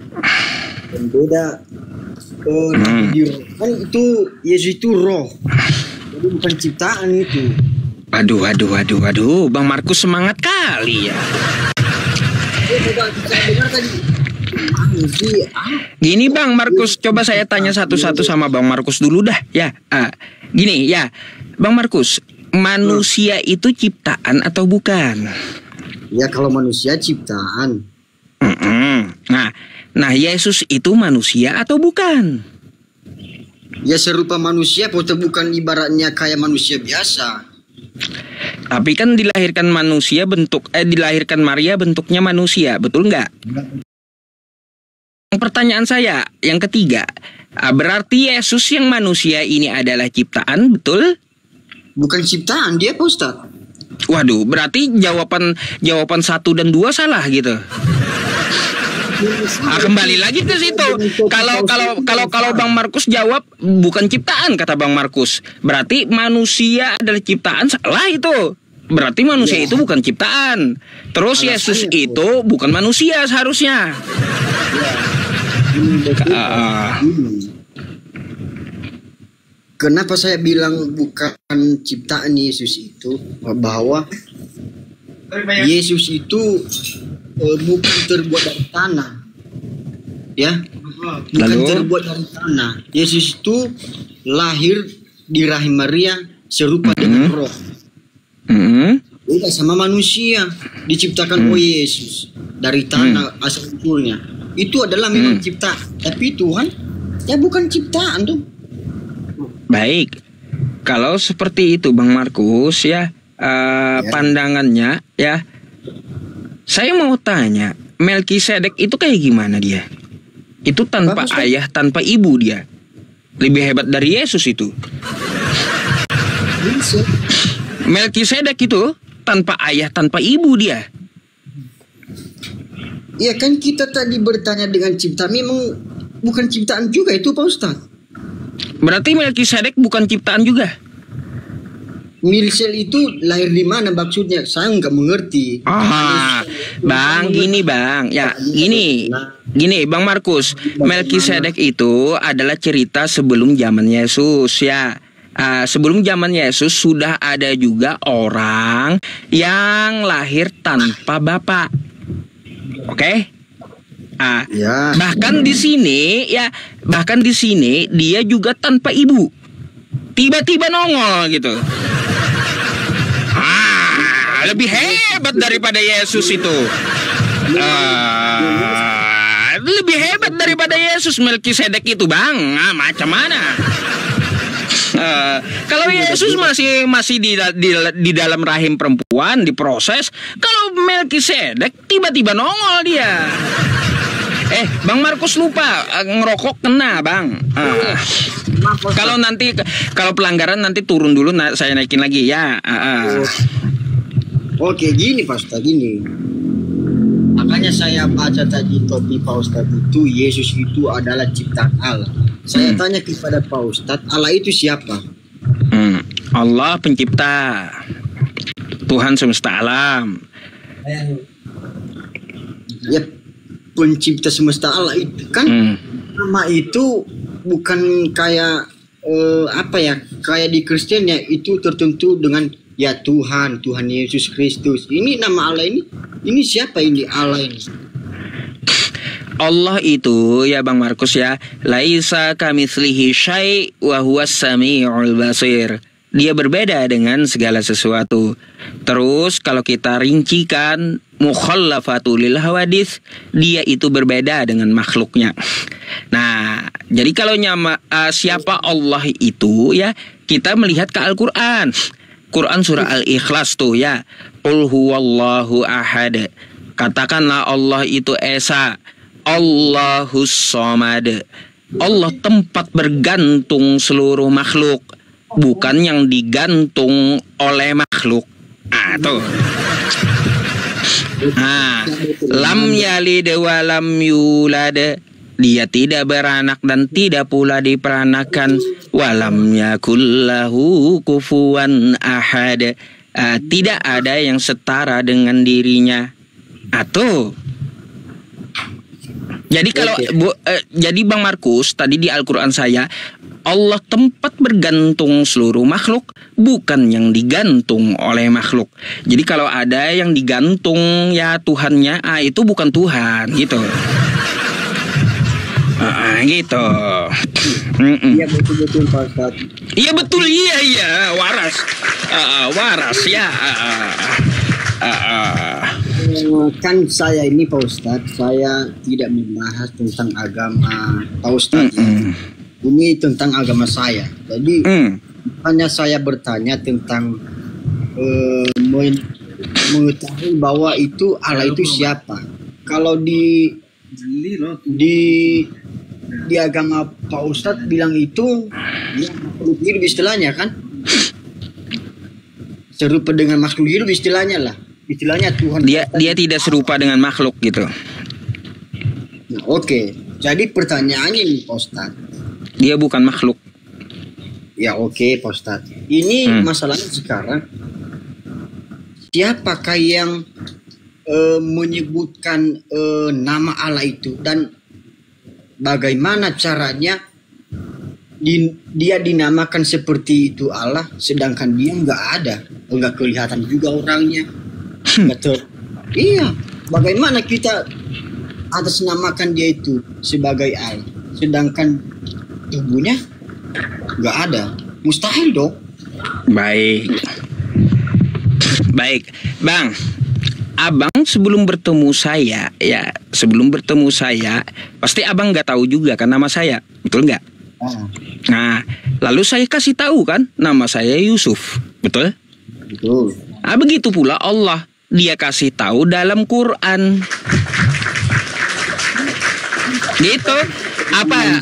S9: dan beda kan itu Yesus itu roh. Jadi bukan ciptaan itu.
S1: Waduh, Bang Markus semangat kali ya. Gini Bang Markus, coba saya tanya satu-satu sama Bang Markus dulu dah ya. Gini ya, Bang Markus, manusia itu ciptaan atau bukan?
S9: Ya kalau manusia ciptaan.
S1: Nah Yesus itu manusia atau bukan?
S9: Ya serupa manusia, bukan ibaratnya kayak manusia biasa.
S1: Tapi kan dilahirkan Maria bentuknya manusia, betul nggak? Pertanyaan saya yang ketiga, berarti Yesus yang manusia ini adalah ciptaan, betul?
S9: Bukan ciptaan, dia Pak Ustaz.
S1: Waduh, berarti jawaban 1 dan 2 salah gitu. Kembali lagi ke situ. Kalau Bang Markus jawab bukan ciptaan, kata Bang Markus, berarti manusia adalah ciptaan, salah itu. Berarti manusia itu bukan ciptaan. Terus Yesus itu bukan manusia seharusnya.
S9: Kenapa saya bilang bukan ciptaan Yesus itu? Bahwa Yesus itu bukan terbuat dari tanah, ya, bukan terbuat dari tanah. Yesus itu lahir di rahim Maria serupa dengan roh. Beda sama manusia, diciptakan oleh Yesus dari tanah asal usulnya. Itu adalah memang ciptaan, tapi Tuhan ya bukan ciptaan tuh.
S1: Baik, kalau seperti itu Bang Markus ya, pandangannya ya. Saya mau tanya, Melkisedek itu kayak gimana dia? Itu tanpa ayah, tanpa ibu dia. Lebih hebat dari Yesus itu. Melkisedek itu tanpa ayah, tanpa ibu dia.
S9: Ya kan kita tadi bertanya dengan ciptaan, memang bukan ciptaan juga itu Pak Ustaz.
S1: Berarti Melkisedek bukan ciptaan juga?
S9: Milsel itu lahir di mana maksudnya? Saya nggak mengerti.
S1: Bang, gini Bang, ya gini, Bang Markus, Melkisedek itu adalah cerita sebelum zaman Yesus ya. Sebelum zaman Yesus sudah ada juga orang yang lahir tanpa bapak, oke? Bahkan di sini dia juga tanpa ibu, tiba-tiba nongol gitu. Lebih hebat daripada Yesus itu. Lebih hebat daripada Yesus Melkisedek itu Bang. Macam mana? Kalau Yesus masih di dalam rahim perempuan diproses. Kalau Melkisedek tiba-tiba nongol dia. Bang Markus lupa ngerokok kena Bang. Kalau pelanggaran nanti turun dulu, saya naikin lagi ya.
S9: Oke, gini Pak Ustaz, gini. Makanya saya baca tadi topik Pak Ustaz itu, Yesus itu adalah ciptaan Allah. Saya tanya kepada Pak Ustaz, Allah itu siapa?
S1: Allah pencipta, Tuhan semesta alam.
S9: Ya, pencipta semesta Allah itu kan nama itu bukan kayak kayak di Kristen ya, itu tertentu dengan ya Tuhan Yesus Kristus. Ini nama Allah ini siapa ini Allah ini?
S1: Allah itu ya Bang Markus ya, laisa kamitslihi syai' wa huwas samiul basir. Dia berbeda dengan segala sesuatu. Terus kalau kita rincikan mukhallafatul lil hawadits, dia itu berbeda dengan makhluknya. Nah, jadi kalau siapa Allah itu ya, kita melihat ke Al-Qur'an. Quran surah Al-Ikhlas tuh ya. Qul huwallahu ahad. Katakanlah Allah itu esa. Allahus somad. Allah tempat bergantung seluruh makhluk. bukan yang digantung oleh makhluk. Ah, tuh. Ah, lam yalid wa lam yulad. Dia tidak beranak dan tidak pula diperanakan. Walam yakul lahu kufuwan ahad. Tidak ada yang setara dengan dirinya. Atau jadi kalau jadi Bang Markus tadi di Al-Quran saya, Allah tempat bergantung seluruh makhluk, bukan yang digantung oleh makhluk. Jadi kalau ada yang digantung ya Tuhannya, itu bukan Tuhan gitu. Gitu.
S9: Iya betul Pak Ustadz.
S1: Iya betul, iya waras. Waras ya.
S9: Kan saya ini Pak Ustadz, saya tidak membahas tentang agama Pak Ustadz. Ini tentang agama saya. Jadi hanya saya bertanya tentang mengetahui bahwa itu Allah itu siapa. Kalau di agama Pak Ustadz bilang itu ya, makhluk hidup istilahnya kan, serupa dengan makhluk hidup istilahnya lah. Istilahnya Tuhan.
S1: Dia tidak serupa dengan makhluk gitu.
S9: Nah, oke. Jadi pertanyaannya nih Pak Ustadz,
S1: dia bukan makhluk.
S9: Ya oke Pak Ustadz. Ini masalahnya sekarang, siapakah yang menyebutkan nama Allah itu, dan bagaimana caranya dia dinamakan seperti itu Allah, sedangkan dia nggak kelihatan juga orangnya. Iya, bagaimana kita atas namakan dia itu sebagai Allah, sedangkan tubuhnya nggak ada, mustahil dong.
S1: Baik, Bang. Abang sebelum bertemu saya, pasti abang nggak tahu juga kan nama saya, betul nggak? Nah, lalu saya kasih tahu kan nama saya Yusuf, betul?
S9: Betul.
S1: Begitu pula Allah, dia kasih tahu dalam Quran. Gitu.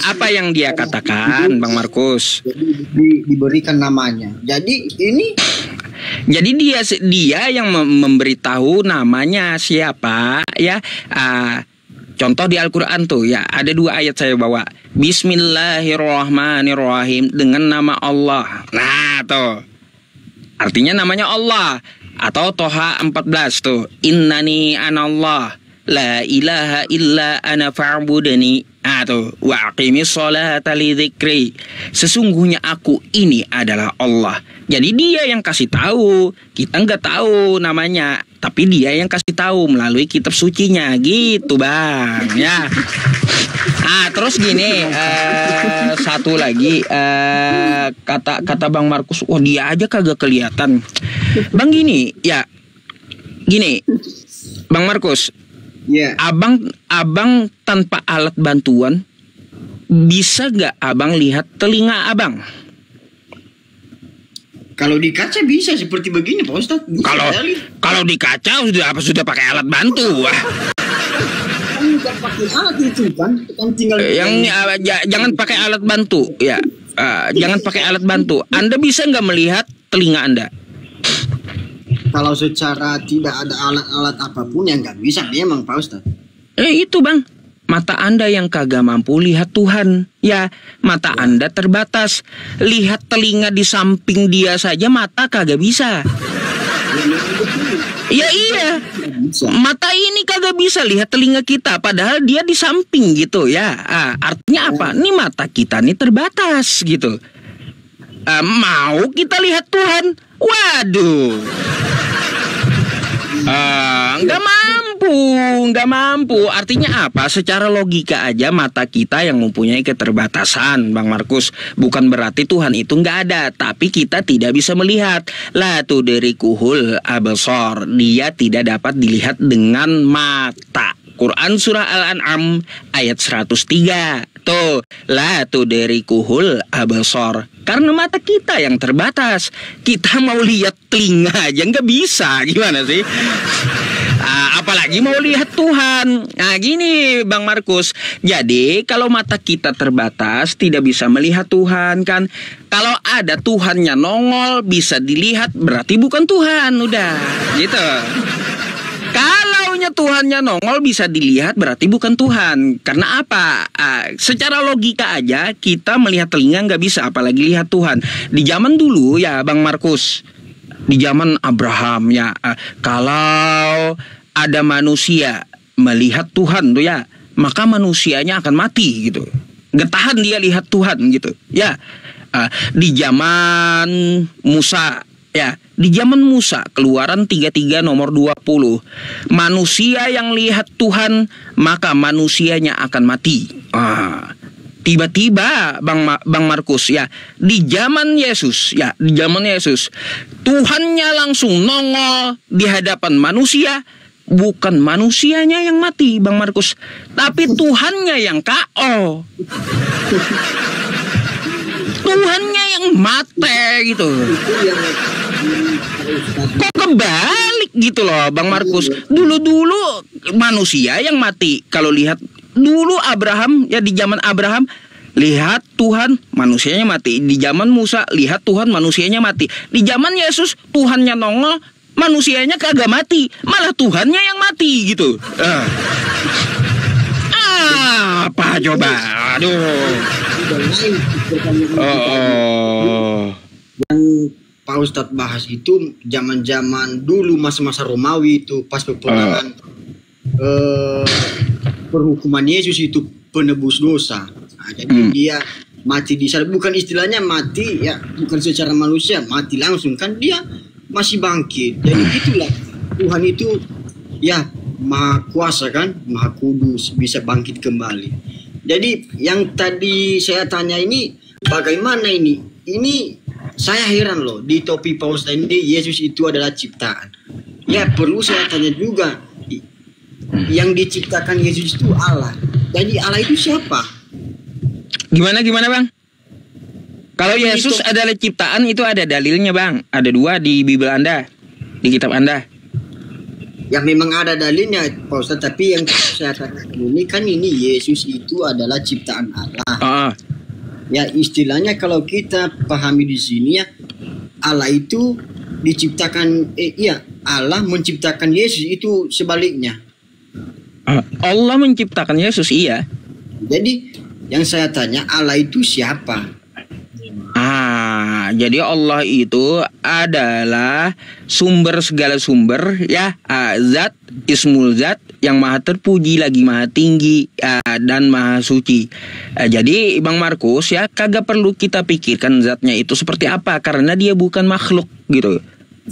S1: Apa yang dia katakan, Bang Markus?
S9: Diberikan namanya. Jadi
S1: dia yang memberitahu namanya siapa ya. Contoh di Al-Quran tuh ya, ada 2 ayat saya bawa. Bismillahirrahmanirrahim, dengan nama Allah. Nah tuh, artinya namanya Allah. Atau Toha 14 tuh, innani anallah la ilaha illa ana fa'budani. Tuh, wa aqimis sholata li dzikri. Sesungguhnya aku ini adalah Allah. Jadi dia yang kasih tahu, kita nggak tahu namanya, tapi dia yang kasih tahu melalui kitab sucinya, gitu Bang ya. Terus gini, satu lagi, kata Bang Markus, dia aja kagak kelihatan. Bang gini Bang Markus, abang tanpa alat bantuan, bisa gak abang lihat telinga abang?
S9: Kalau di kaca bisa seperti begini Pak Ustadz.
S1: Kalau di kaca sudah pakai alat bantu.
S9: Bukan pakai alat itu kan tinggal
S1: jangan pakai alat bantu ya. Jangan pakai alat bantu. Anda bisa nggak melihat telinga Anda?
S9: Kalau secara tidak ada alat-alat apapun ya nggak bisa memang Pak Ustadz.
S1: Itu Bang, mata Anda yang kagak mampu lihat Tuhan. Ya, mata Anda terbatas. Lihat telinga di samping dia saja mata kagak bisa. Ya iya, mata ini kagak bisa lihat telinga kita, padahal dia di samping gitu ya. Artinya apa? Nih mata kita nih terbatas gitu. Mau kita lihat Tuhan? Waduh. Nggak mampu. Artinya apa? Secara logika aja mata kita yang mempunyai keterbatasan, Bang Markus. Bukan berarti Tuhan itu nggak ada, tapi kita tidak bisa melihat. La tudrikuhul absar. Dia tidak dapat dilihat dengan mata. Quran surah Al-An'am ayat 103. Tuh, la tudrikuhul absar. Karena mata kita yang terbatas. Kita mau lihat telinga aja nggak bisa. Gimana sih? Apalagi mau lihat Tuhan. Nah gini Bang Markus, jadi kalau mata kita terbatas tidak bisa melihat Tuhan kan. Kalau ada Tuhannya nongol bisa dilihat berarti bukan Tuhan, udah gitu. Kalaunya Tuhannya nongol bisa dilihat berarti bukan Tuhan. Karena apa? Secara logika aja kita melihat telinga nggak bisa, apalagi lihat Tuhan. Di zaman dulu ya Bang Markus, di zaman Abraham ya, kalau ada manusia melihat Tuhan tuh ya, maka manusianya akan mati gitu. Nggak tahan dia lihat Tuhan gitu. Ya, di zaman Musa ya, di zaman Musa, Keluaran 33 nomor 20, manusia yang lihat Tuhan maka manusianya akan mati. Tiba-tiba Bang Markus ya, di zaman Yesus ya, di zaman Yesus Tuhannya langsung nongol di hadapan manusia. Bukan manusianya yang mati Bang Markus, tapi Tuhannya yang KO. Tuhannya yang mati gitu. Kok kebalik gitu loh Bang Markus. Dulu manusia yang mati. Kalau lihat dulu Abraham ya, di zaman Abraham lihat Tuhan manusianya mati. Di zaman Musa lihat Tuhan manusianya mati. Di zaman Yesus Tuhannya nongol, manusianya kagak mati, malah Tuhannya yang mati gitu. Apa coba? Aduh.
S9: Yang Pak Ustadz bahas itu zaman-zaman dulu, masa-masa Romawi itu pas peperangan perhukuman Yesus itu penebus dosa. Nah, jadi dia mati di sana, bukan istilahnya mati ya, bukan secara manusia, mati langsung kan, dia masih bangkit. Jadi itulah Tuhan itu ya maha kuasa kan, maha kudus, bisa bangkit kembali. Jadi yang tadi saya tanya ini bagaimana ini? Ini saya heran loh, di topi Pak Ustadz ini Yesus itu adalah ciptaan. Ya perlu saya tanya juga, yang diciptakan Yesus itu Allah. Jadi Allah itu siapa?
S1: Gimana Bang? Kalau Yesus adalah ciptaan itu ada dalilnya Bang. Ada 2 di Bible Anda, di kitab Anda.
S9: Ya memang ada dalilnya Pak Ustadz, tapi yang saya katakan ini kan ini Yesus itu adalah ciptaan Allah. Ya istilahnya kalau kita pahami di sini ya, Allah itu diciptakan, Allah menciptakan Yesus, itu sebaliknya.
S1: Allah menciptakan Yesus, iya.
S9: Jadi yang saya tanya, Allah itu siapa?
S1: Jadi Allah itu adalah sumber segala sumber ya, zat, ismul zat yang maha terpuji lagi maha tinggi dan maha suci. Jadi Bang Markus ya, kagak perlu kita pikirkan zatnya itu seperti apa, karena dia bukan makhluk gitu.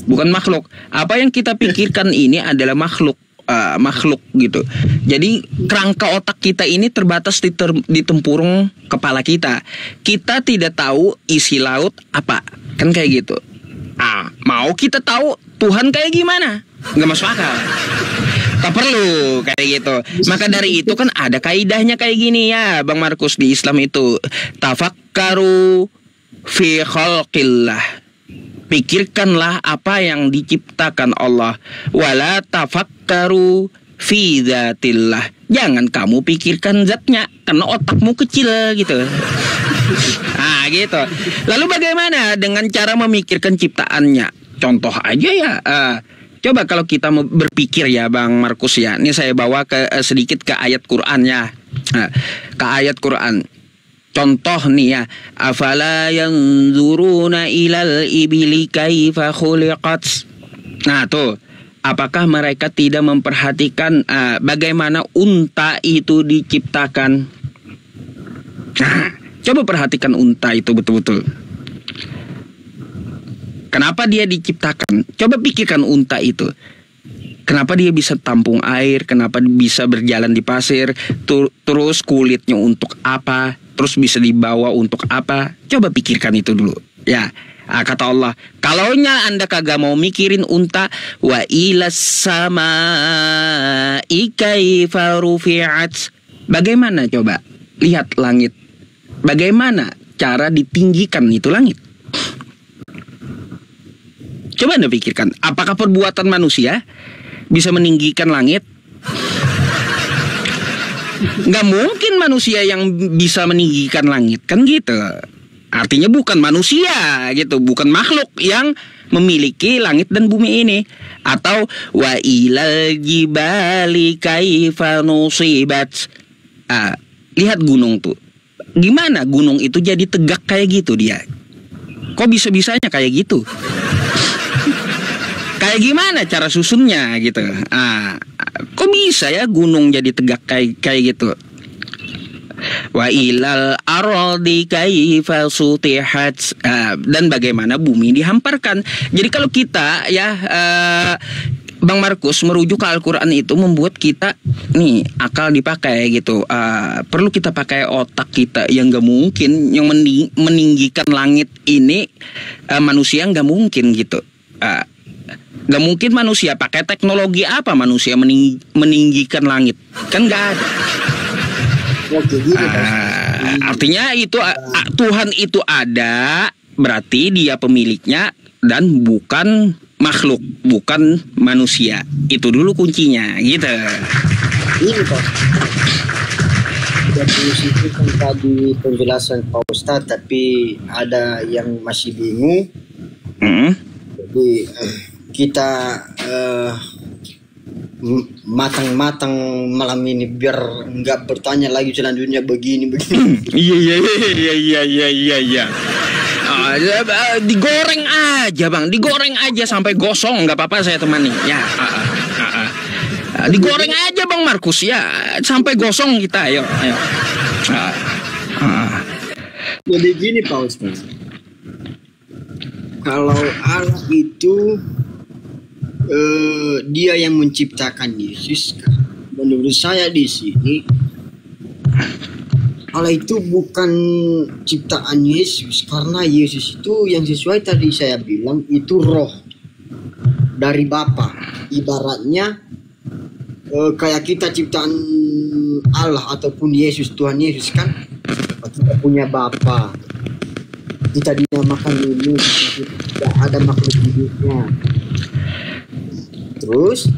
S1: Bukan makhluk. Apa yang kita pikirkan ini adalah makhluk. Makhluk gitu. Jadi kerangka otak kita ini terbatas di tempurung kepala kita. Kita tidak tahu isi laut apa, kan kayak gitu. Mau kita tahu Tuhan kayak gimana? Nggak masuk akal. Tak perlu kayak gitu. Maka dari itu kan ada kaidahnya kayak gini ya Bang Markus, di Islam itu tafakkaru fi khalqillah. Pikirkanlah apa yang diciptakan Allah. Wala tafakkaru fi dzatillah. Jangan kamu pikirkan zatnya, karena otakmu kecil gitu. Gitu. Lalu bagaimana dengan cara memikirkan ciptaannya? Contoh aja ya. Coba kalau kita berpikir ya Bang Markus ya. Ini saya bawa sedikit ke ayat Quran ya. Ke ayat Quran. Contoh nih ya, afala yanzuruna ilal ibili kaifa khuliqat. Nah tuh, apakah mereka tidak memperhatikan bagaimana unta itu diciptakan? Nah, coba perhatikan unta itu betul-betul. Kenapa dia diciptakan? Coba pikirkan unta itu. Kenapa dia bisa tampung air? Kenapa bisa berjalan di pasir? Terus kulitnya untuk apa? Terus bisa dibawa untuk apa? Coba pikirkan itu dulu. Ya, kata Allah, kalaunya Anda kagak mau mikirin unta, wa ilas samaa'i kaifa rufi'at. Bagaimana coba? Lihat langit. Bagaimana cara ditinggikan itu langit? Coba Anda pikirkan, apakah perbuatan manusia? bisa meninggikan langit? Nggak mungkin manusia yang bisa meninggikan langit, kan gitu. Artinya bukan manusia gitu, bukan makhluk yang memiliki langit dan bumi ini. Atau wa ilal jibali kaifa nusibat. Lihat gunung tuh. Gimana gunung itu jadi tegak kayak gitu dia? Kok bisa-bisanya kayak gitu? Kayak gimana cara susunnya gitu? Kok bisa ya gunung jadi tegak kayak gitu? Wa ilal ardi kaifa sutihat, dan bagaimana bumi dihamparkan. Jadi kalau kita ya Bang Markus merujuk ke Al-Quran itu membuat kita nih akal dipakai gitu. Perlu kita pakai otak kita yang nggak mungkin yang meninggikan langit ini, manusia nggak mungkin gitu. Nggak mungkin manusia pakai teknologi apa manusia meninggikan langit, kan nggak ada. Artinya itu Tuhan itu ada, berarti dia pemiliknya dan bukan makhluk, bukan manusia. Itu dulu kuncinya gitu.
S9: Ini Pak, jadi itu kan tadi penjelasan Pak Ustadz, tapi ada yang masih bingung. Jadi kita matang-matang malam ini biar nggak bertanya lagi selanjutnya begini. Iya.
S1: Digoreng aja Bang, digoreng aja sampai gosong, nggak apa-apa saya temani ya. Digoreng aja Bang Markus ya sampai gosong kita, ayo.
S9: Jadi gini Pak Ustadz, kalau Allah itu dia yang menciptakan Yesus, menurut saya di sini Allah itu bukan ciptaan Yesus, karena Yesus itu yang sesuai tadi saya bilang itu roh dari Bapa. Ibaratnya kayak kita ciptaan Allah ataupun Yesus, Tuhan Yesus kan kita punya Bapa, kita dinamakan Yesus, tidak ada makhluk hidupnya. Terus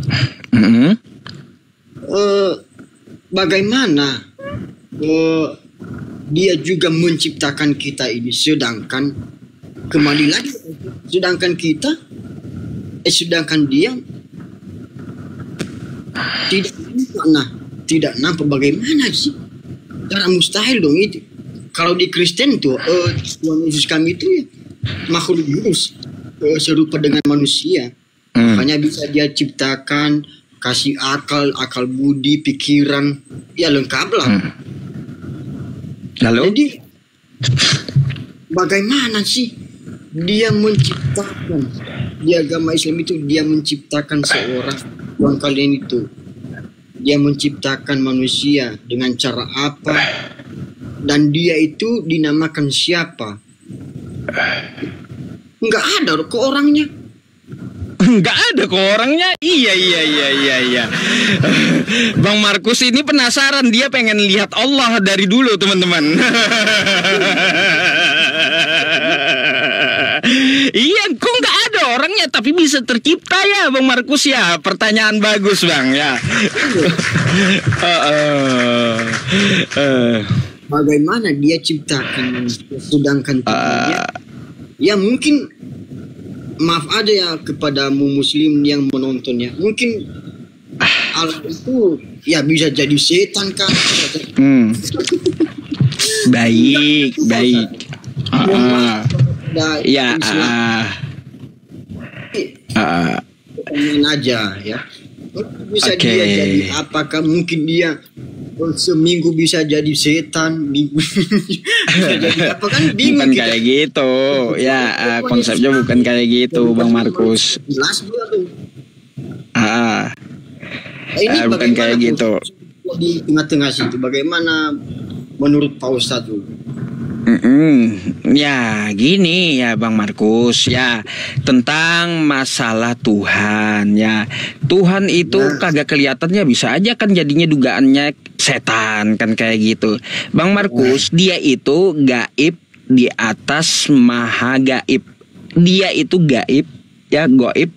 S9: bagaimana dia juga menciptakan kita ini, sedangkan kembali lagi, sedangkan dia tidak nampak bagaimana sih? Cara mustahil dong itu. Kalau di Kristen tuh Tuhan Yesus kami itu ya makhluk hidup serupa dengan manusia. Makanya bisa dia ciptakan, kasih akal budi, pikiran, ya lengkap lah.
S1: Lalu?
S9: Jadi bagaimana sih dia menciptakan, di agama Islam itu dia menciptakan seorang Tuhan kalian itu, dia menciptakan manusia dengan cara apa, dan dia itu dinamakan siapa? Nggak ada kok orangnya.
S1: Nggak ada kok orangnya. Iya. Bang Markus ini penasaran, dia pengen lihat Allah dari dulu teman-teman. Iya, kok nggak ada orangnya tapi bisa tercipta ya Bang Markus ya. Pertanyaan bagus Bang ya.
S9: Bagaimana dia ciptakan sedangkan dia ya mungkin, maaf aja ya kepadamu muslim yang menontonnya, mungkin Allah itu ya bisa jadi setan kan.
S1: Baik. Ya
S9: pengen aja ya, bisa dia jadi apakah mungkin dia seminggu bisa jadi setan, bisa jadi apa kan bingung.
S1: Bukan kayak gitu ya, konsepnya bukan kayak gitu Bang Markus.
S9: Jelas dia tuh.
S1: Bukan kayak gitu.
S9: Di tengah-tengah situ bagaimana menurut Pak Ustadz dulu?
S1: Ya gini ya Bang Markus ya, tentang masalah Tuhan ya. Tuhan itu kagak kelihatannya, bisa aja kan jadinya dugaannya setan kan kayak gitu. Bang Markus, dia itu gaib di atas maha gaib. Dia itu gaib ya, gaib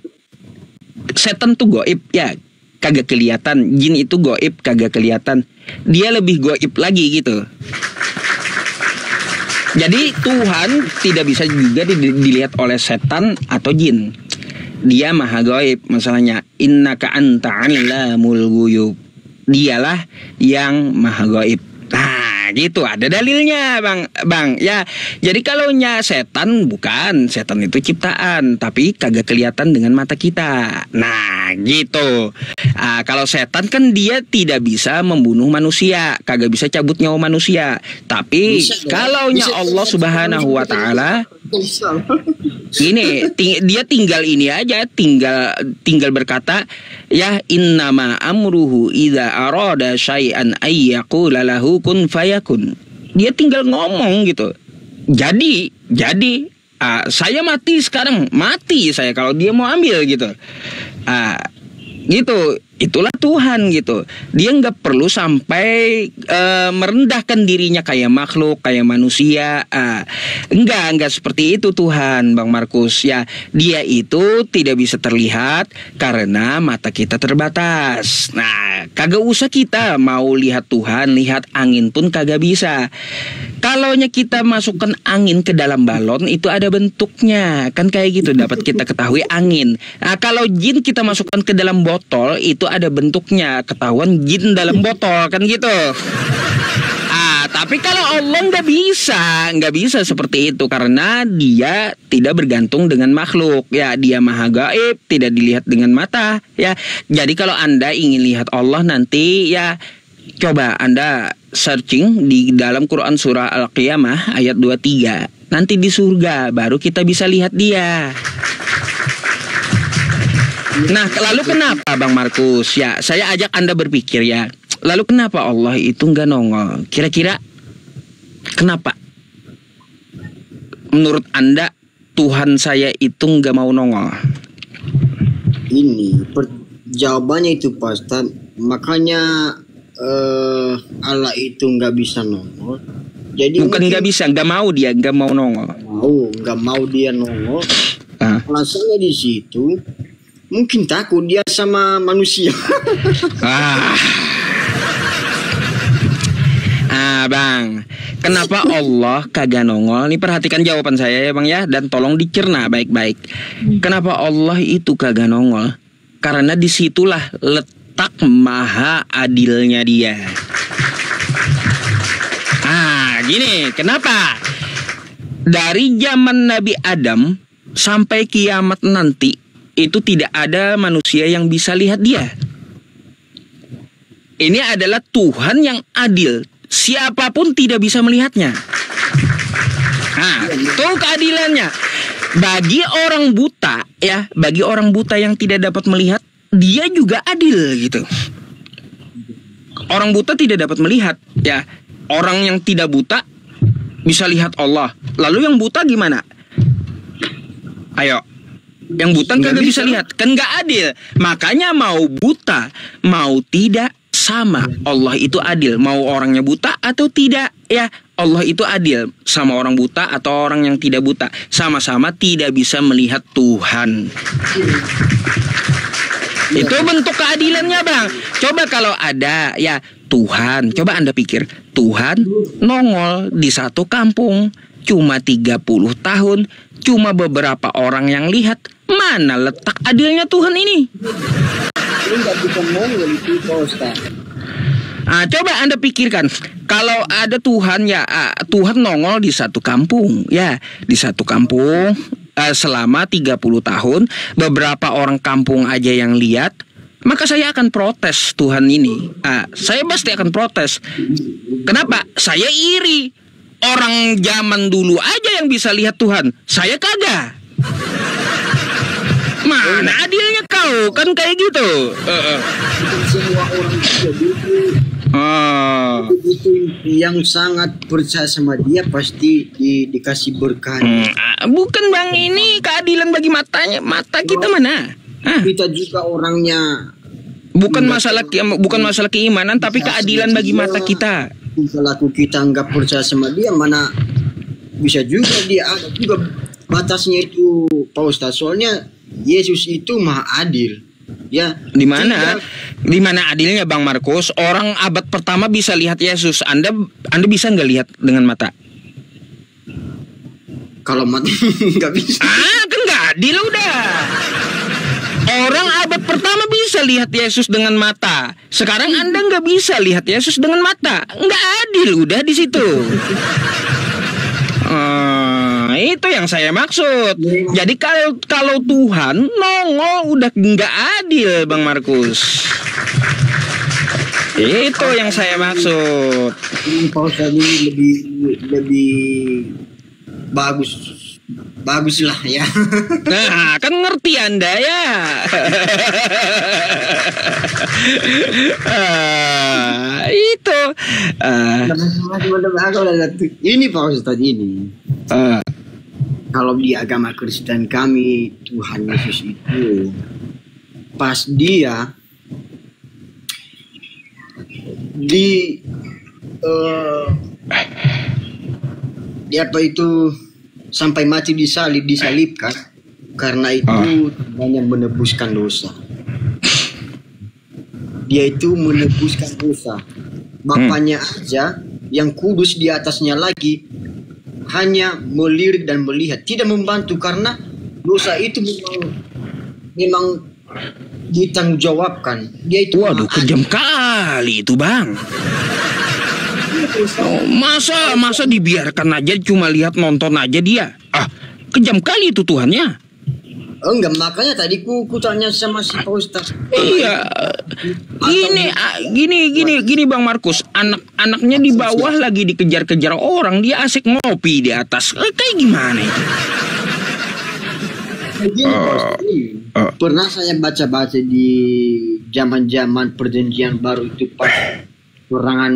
S1: setan tuh goib ya, kagak kelihatan. Jin itu goib, kagak kelihatan. Dia lebih goib lagi gitu. Jadi Tuhan tidak bisa juga dilihat oleh setan atau jin. Dia maha goib. Masalahnya innaka anta 'allamul ghuyub. Dialah yang maha goib. Nah, gitu ada dalilnya, Bang. Ya, jadi kalau nya setan bukan, setan itu ciptaan, tapi kagak kelihatan dengan mata kita. Nah, gitu. Kalau setan kan dia tidak bisa membunuh manusia, kagak bisa cabut nyawa manusia. Tapi kalau nya Allah Subhanahu wa taala ini dia tinggal ini aja, tinggal berkata, ya innama amruhu idza arada syai'an ay yaqula lahu kun fayakun. Dia tinggal ngomong gitu. Jadi saya mati sekarang, mati saya kalau dia mau ambil gitu. Gitu, itulah Tuhan gitu. Dia nggak perlu sampai merendahkan dirinya kayak makhluk, kayak manusia. Enggak seperti itu Tuhan, Bang Markus. Ya, dia itu tidak bisa terlihat karena mata kita terbatas. Nah, kagak usah kita mau lihat Tuhan, lihat angin pun kagak bisa. Kalaunya kita masukkan angin ke dalam balon itu ada bentuknya, kan kayak gitu dapat kita ketahui angin. Nah, kalau jin kita masukkan ke dalam botol itu ada bentuknya, ketahuan jin dalam botol, kan gitu. Tapi kalau Allah nggak bisa seperti itu karena dia tidak bergantung dengan makhluk. Ya, dia maha gaib, tidak dilihat dengan mata. Ya, jadi kalau Anda ingin lihat Allah nanti ya coba Anda searching di dalam Quran surah Al-Qiyamah ayat 23. Nanti di surga baru kita bisa lihat dia. Nah, lalu kenapa Bang Markus? Ya, saya ajak Anda berpikir ya. Lalu kenapa Allah itu nggak nongol? Kira-kira kenapa? Menurut Anda Tuhan saya itu nggak mau nongol?
S9: Ini jawabannya itu Pak Ustaz. Makanya Allah itu nggak bisa nongol. Jadi
S1: bukan nggak bisa, nggak mau dia, nggak mau nongol.
S9: Nggak mau dia nongol. Alasannya di situ mungkin takut dia sama manusia.
S1: Bang, kenapa Allah kagak nongol? Nih perhatikan jawaban saya ya Bang ya, dan tolong dicerna baik-baik. Kenapa Allah itu kagak nongol? Karena disitulah letak maha adilnya dia. Gini, kenapa? Dari zaman Nabi Adam sampai kiamat nanti itu tidak ada manusia yang bisa lihat dia. Ini adalah Tuhan yang adil. Siapapun tidak bisa melihatnya. Itu keadilannya. Bagi orang buta ya, bagi orang buta yang tidak dapat melihat, dia juga adil gitu. Orang buta tidak dapat melihat ya. Orang yang tidak buta bisa lihat Allah. Lalu yang buta gimana? Ayo. Yang buta kagak bisa lihat, kan nggak adil. Makanya mau buta, mau tidak sama. Allah itu adil. Mau orangnya buta atau tidak, ya Allah itu adil. Sama orang buta atau orang yang tidak buta, sama-sama tidak bisa melihat Tuhan. Itu bentuk keadilannya Bang. Coba kalau ada ya Tuhan, coba Anda pikir, Tuhan nongol di satu kampung cuma 30 tahun, cuma beberapa orang yang lihat. Mana letak adilnya Tuhan ini? Coba Anda pikirkan, kalau ada Tuhan ya, Tuhan nongol di satu kampung ya, di satu kampung selama 30 tahun, beberapa orang kampung aja yang lihat, maka saya akan protes Tuhan ini. Saya pasti akan protes. Kenapa? Saya iri. Orang zaman dulu aja yang bisa lihat Tuhan, saya kagak. Mana adilnya kau? Kan kayak gitu.
S9: Semua orang itu yang sangat percaya sama dia pasti dikasih berkah.
S1: Bukan Bang, ini keadilan bagi mata kita mana?
S9: Kita juga orangnya
S1: bukan masalah keimanan, tapi keadilan bagi mata kita.
S9: Kalau kita nggak percaya sama dia, mana bisa juga dia ada juga batasnya itu Pak Ustaz. Soalnya Yesus itu maha adil. Ya.
S1: Di mana? Di mana adilnya Bang Markus? Orang abad pertama bisa lihat Yesus. Anda bisa nggak lihat dengan mata?
S9: Kalau mati nggak bisa.
S1: Kan nggak adil udah. Orang abad pertama bisa lihat Yesus dengan mata. Sekarang Anda nggak bisa lihat Yesus dengan mata. Nggak adil udah di situ. Itu yang saya maksud. Jadi kalau Tuhan nongol udah nggak adil, Bang Markus. Itu yang saya maksud.
S9: Paus tadi lebih bagus lah ya.
S1: Nah, kan ngerti Anda ya. Itu.
S9: Ini Pak Ustadz ini. Kalau di agama Kristen kami Tuhan Yesus itu pas dia apa itu sampai mati disalibkan karena itu hanya menebuskan dosa. Dia itu menebuskan dosa. Bapaknya aja yang kudus di atasnya lagi hanya melirik dan melihat, tidak membantu karena dosa itu memang ditanggungjawabkan. Dia itu
S1: kejam kali itu Bang. Masa dibiarkan aja cuma lihat nonton aja dia. Kejam kali itu Tuhannya.
S9: Enggak, makanya tadi ku tanya sama si Pak Ustaz.
S1: Iya. Gini Bang Markus, anaknya di bawah lagi dikejar-kejar orang, dia asik ngopi di atas. Kayak gimana itu?
S9: Pernah saya baca-baca di zaman-zaman perjanjian baru itu pas peperangan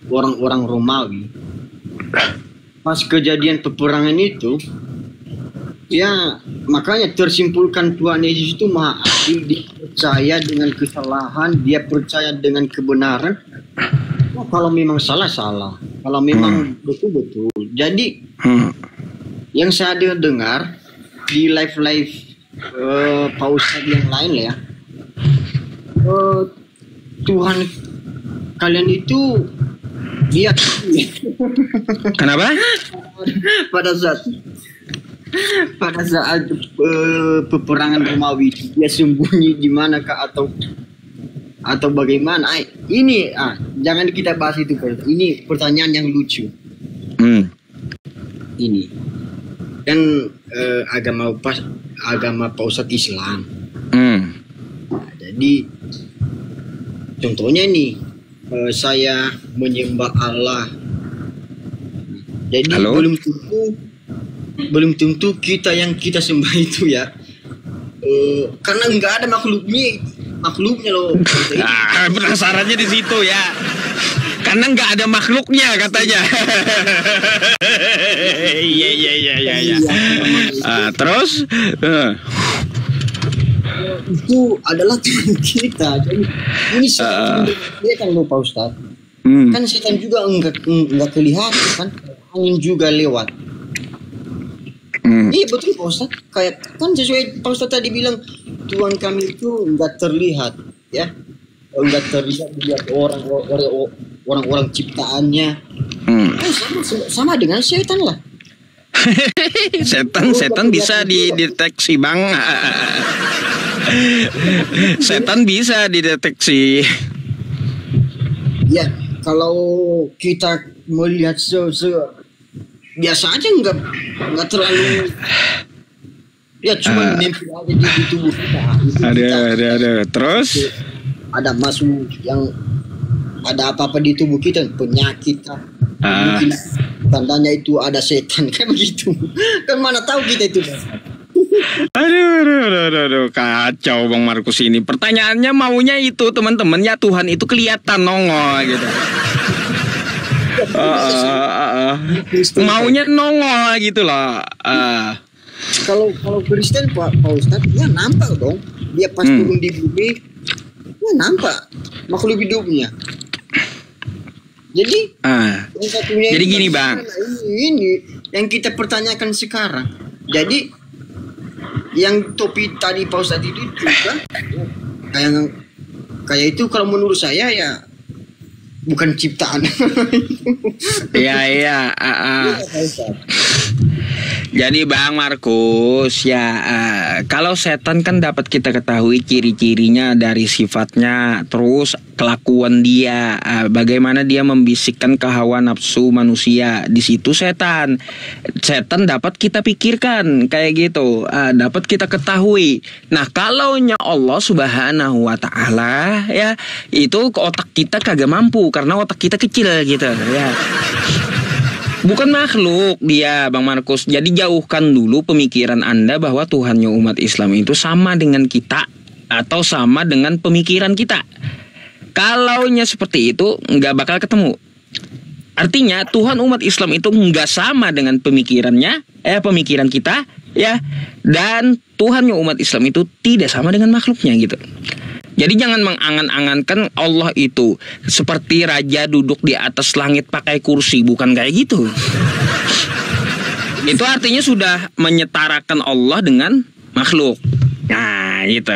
S9: orang-orang Romawi. Pas kejadian peperangan itu, ya makanya tersimpulkan Tuhan Yesus itu maha adil. Dia percaya dengan kesalahan, dia percaya dengan kebenaran. Kalau memang salah, kalau memang betul. Jadi yang saya dengar di live Pak Ustadz yang lain ya, Tuhan kalian itu dia
S1: kenapa?
S9: Pada saat peperangan Romawi dia sembunyi di manakah atau bagaimana? Ini jangan kita bahas itu. Ini pertanyaan yang lucu. Ini kan agama Pak Ustadz Islam. Jadi contohnya nih, saya menyembah Allah. Jadi belum tentu kita yang kita sembah itu ya, karena nggak ada makhluknya loh.
S1: Penasarannya di situ ya, karena nggak ada makhluknya katanya. Iya. Terus
S9: itu adalah Tuhan kita. Jadi ini setan dia kan lupa Ustaz. Kan setan juga enggak kelihatan kan, angin juga lewat. Iya betul Pak Ustaz. Kayak kan sesuai Pak Ustaz tadi bilang, Tuhan kami itu enggak terlihat ya, enggak terlihat dilihat orang-orang ciptaannya. Sama dengan setan lah.
S1: Setan bisa dideteksi Bang. Setan bisa dideteksi.
S9: Ya, kalau kita melihat biasa aja nggak terlalu ya, cuma nempel aja di tubuh kita.
S1: Ada. Terus
S9: ada masuk yang ada apa-apa di tubuh kita, penyakit mungkin tandanya itu ada setan kayak begitu. Kan mana tahu kita itu.
S1: Aduh, kacau Bang Markus ini. Pertanyaannya maunya itu teman-teman ya, Tuhan itu kelihatan nongol gitu. Maunya nongol gitu loh.
S9: Kalau Kristen Pak Ustadz ya nampak dong. Dia pas turun di bumi ya nampak makhluk hidupnya. Jadi
S1: jadi gini Bang,
S9: ini yang kita pertanyakan sekarang. Jadi yang topi tadi Pak Ustadz itu juga kayak itu kalau menurut saya ya bukan ciptaan.
S1: Iya. Jadi Bang Markus ya, kalau setan kan dapat kita ketahui ciri-cirinya dari sifatnya, terus kelakuan dia, bagaimana dia membisikkan ke hawa nafsu manusia. Di situ setan dapat kita pikirkan kayak gitu, dapat kita ketahui. Nah, kalaunya Allah Subhanahu wa Ta'ala ya, itu ke otak kita kagak mampu karena otak kita kecil gitu ya. Bukan makhluk dia, Bang Markus. Jadi jauhkan dulu pemikiran Anda bahwa Tuhannya umat Islam itu sama dengan kita atau sama dengan pemikiran kita. Kalaunya seperti itu nggak bakal ketemu. Artinya Tuhan umat Islam itu nggak sama dengan pemikiran kita ya, dan Tuhannya umat Islam itu tidak sama dengan makhluknya gitu. Jadi jangan mengangan-angankan Allah itu seperti raja duduk di atas langit pakai kursi, bukan kayak gitu. Itu artinya sudah menyetarakan Allah dengan makhluk. Nah, gitu.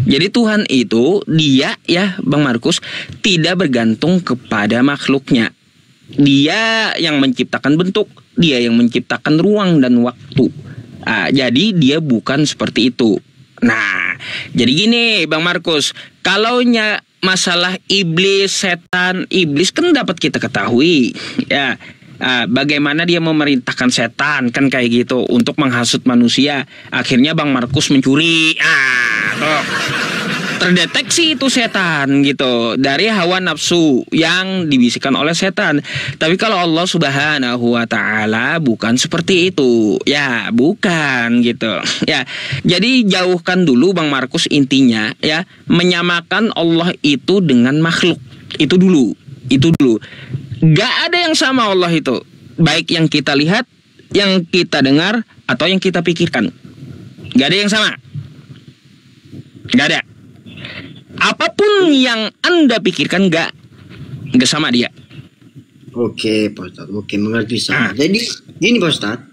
S1: Jadi Tuhan itu dia ya, Bang Markus, tidak bergantung kepada makhluknya. Dia yang menciptakan bentuk, dia yang menciptakan ruang dan waktu. Jadi dia bukan seperti itu. Nah, jadi gini Bang Markus, kalaunya masalah iblis, setan, iblis kan dapat kita ketahui ya, bagaimana dia memerintahkan setan kan kayak gitu untuk menghasut manusia. Akhirnya Bang Markus mencuri. Tuh. Terdeteksi itu setan gitu dari hawa nafsu yang dibisikkan oleh setan. Tapi kalau Allah Subhanahu wa Ta'ala bukan seperti itu. Ya, bukan gitu. Ya. Jadi jauhkan dulu Bang Markus, intinya ya, menyamakan Allah itu dengan makhluk. Itu dulu. Gak ada yang sama Allah itu. Baik yang kita lihat, yang kita dengar, atau yang kita pikirkan. Gak ada yang sama. Gak ada. Apapun yang Anda pikirkan gak sama dia.
S9: Oke Pak Ustadz, oke, mengerti saya. Jadi gini Pak Ustadz,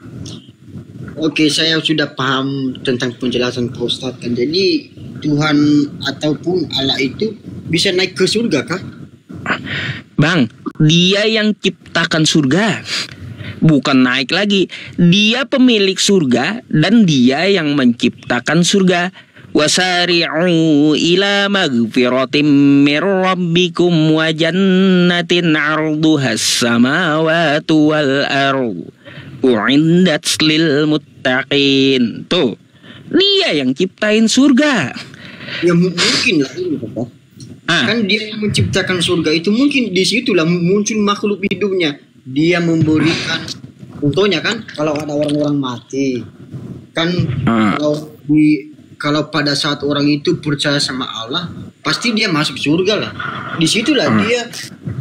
S9: oke, saya sudah paham tentang penjelasan Pak Ustadz kan. Jadi Tuhan ataupun Allah itu bisa naik ke surga kah?
S1: Bang, dia yang ciptakan surga, bukan naik lagi. Dia pemilik surga dan dia yang menciptakan surga. Wasari'u ila magfiratim mir rabbikum wa jannatin 'arduhas samawati wal ardu u'iddat lil muttaqin. Tuh, dia yang ciptain surga.
S9: Ya mungkin lah ini Bapak. Kan dia yang menciptakan surga itu, mungkin di situlah muncul makhluk hidupnya. Dia memberikan, contohnya kan kalau ada orang-orang mati kan, kalau pada saat orang itu percaya sama Allah, pasti dia masuk surga lah. Disitulah dia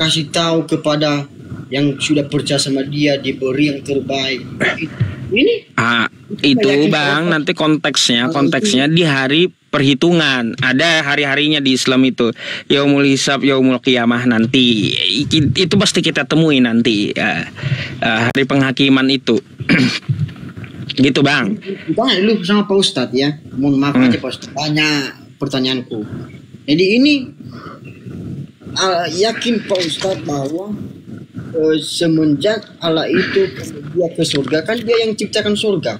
S9: kasih tahu kepada yang sudah percaya sama dia, diberi yang terbaik. Ini
S1: itu Bang, nanti konteksnya di hari perhitungan. Ada hari-harinya di Islam itu, yaumul hisab, yaumul qiyamah nanti. Itu pasti kita temui nanti, hari penghakiman itu. Gitu Bang.
S9: Tanya dulu sama Pak Ustadz ya. Mohon maaf aja Pak Ustadz, banyak pertanyaanku. Jadi ini yakin Pak Ustadz bahwa semenjak Allah itu dia ke surga, kan dia yang ciptakan surga.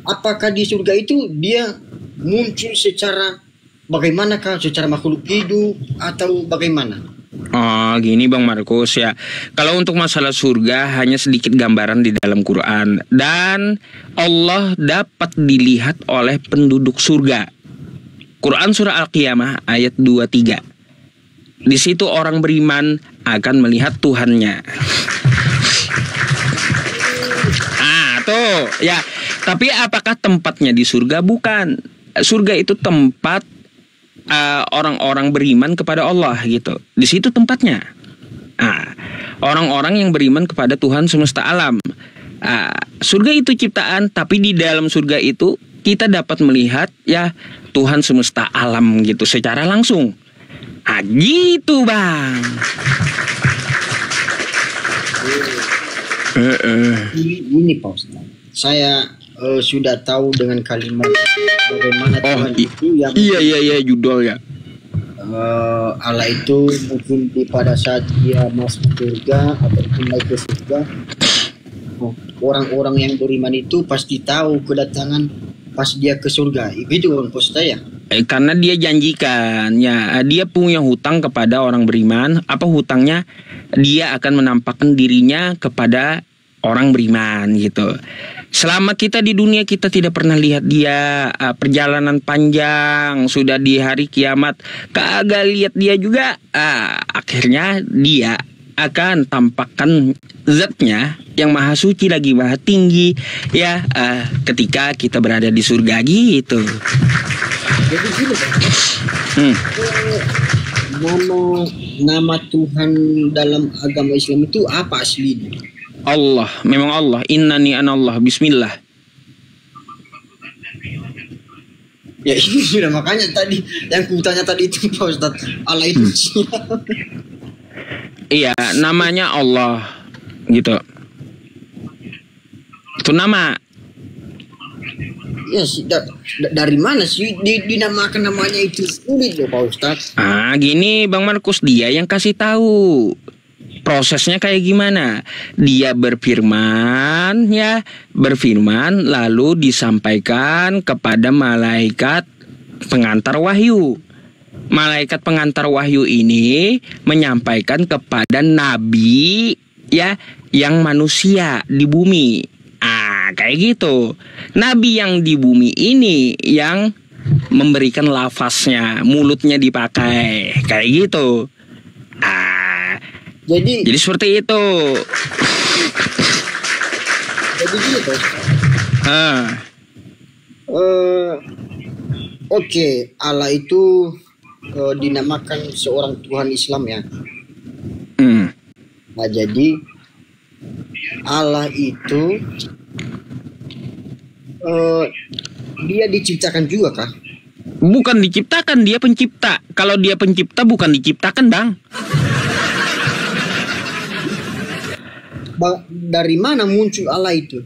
S9: Apakah di surga itu dia muncul secara bagaimanakah, secara makhluk hidup atau bagaimana?
S1: Gini Bang Markus ya. Kalau untuk masalah surga hanya sedikit gambaran di dalam Quran, dan Allah dapat dilihat oleh penduduk surga. Quran surah Al-Qiyamah ayat 23. Di situ orang beriman akan melihat Tuhannya. Tuh ya. Tapi apakah tempatnya di surga? Bukan. Surga itu tempat orang-orang beriman kepada Allah gitu. Di situ tempatnya. Orang-orang yang beriman kepada Tuhan semesta alam. Surga itu ciptaan, tapi di dalam surga itu kita dapat melihat ya Tuhan semesta alam gitu secara langsung. Gitu Bang.
S9: Ini Pak Ustadz, saya sudah tahu dengan kalimat bagaimana Tuhan itu yang
S1: iya judul ya.
S9: Allah itu mungkin pada saat dia masuk surga ataupun naik ke surga, orang-orang yang beriman itu pasti tahu kedatangan pas dia ke surga. Itu kan Ustaz ya?
S1: Karena dia janjikan ya, dia punya hutang kepada orang beriman. Apa hutangnya? Dia akan menampakkan dirinya kepada orang beriman gitu. Selama kita di dunia kita tidak pernah lihat dia, perjalanan panjang, sudah di hari kiamat kagak lihat dia juga, akhirnya dia akan tampakkan zatnya yang maha suci lagi maha tinggi ya, ketika kita berada di surga gitu.
S9: Jadi gini Pak, nama Tuhan dalam agama Islam itu apa aslinya?
S1: Allah, memang Allah. Innani anallah, bismillah.
S9: Ya ini sudah, makanya tadi yang kutanya tadi itu Pak Ustadz, Allah itu siapa?
S1: Iya, namanya Allah gitu. Itu nama.
S9: Ya dari mana sih dinamakan namanya itu, sulit loh Pak Ustadz.
S1: Gini Bang Markus, dia yang kasih tahu. Prosesnya kayak gimana? Dia berfirman lalu disampaikan kepada malaikat pengantar wahyu. Malaikat pengantar wahyu ini menyampaikan kepada nabi ya yang manusia di bumi. Kayak gitu. Nabi yang di bumi ini yang memberikan lafaznya, mulutnya dipakai. Kayak gitu.
S9: Jadi
S1: seperti itu.
S9: Jadi gitu. Oke, Allah itu dinamakan seorang Tuhan Islam ya. Nah, jadi Allah itu dia diciptakan juga kah?
S1: Bukan diciptakan, dia pencipta. Kalau dia pencipta bukan diciptakan, Bang.
S9: Dari mana muncul Allah itu?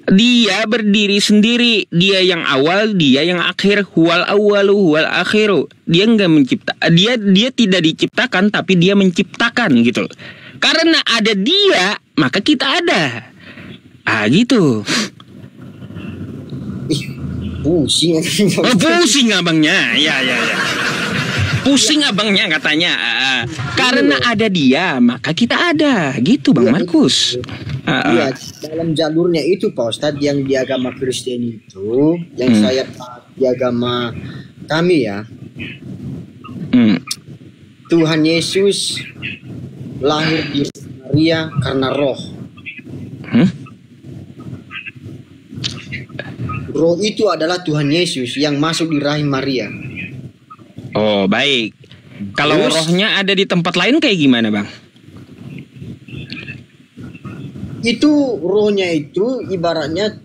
S1: Dia berdiri sendiri. Dia yang awal, dia yang akhir. Huwal awwalu, huwal akhiru. Dia enggak mencipta. Dia tidak diciptakan, tapi dia menciptakan gitu. Karena ada dia, maka kita ada. Gitu.
S9: Pusing.
S1: Pusing abangnya. Ya. Pusing abangnya katanya. Karena ada dia, maka kita ada. Gitu Bang Markus.
S9: Iya, dalam jalurnya itu Pak Ustadz, yang di agama Kristen itu, yang saya di agama kami ya, Tuhan Yesus lahir di Maria karena roh. Roh itu adalah Tuhan Yesus yang masuk di rahim Maria.
S1: Oh baik. Kalau rohnya ada di tempat lain kayak gimana Bang?
S9: Itu rohnya itu ibaratnya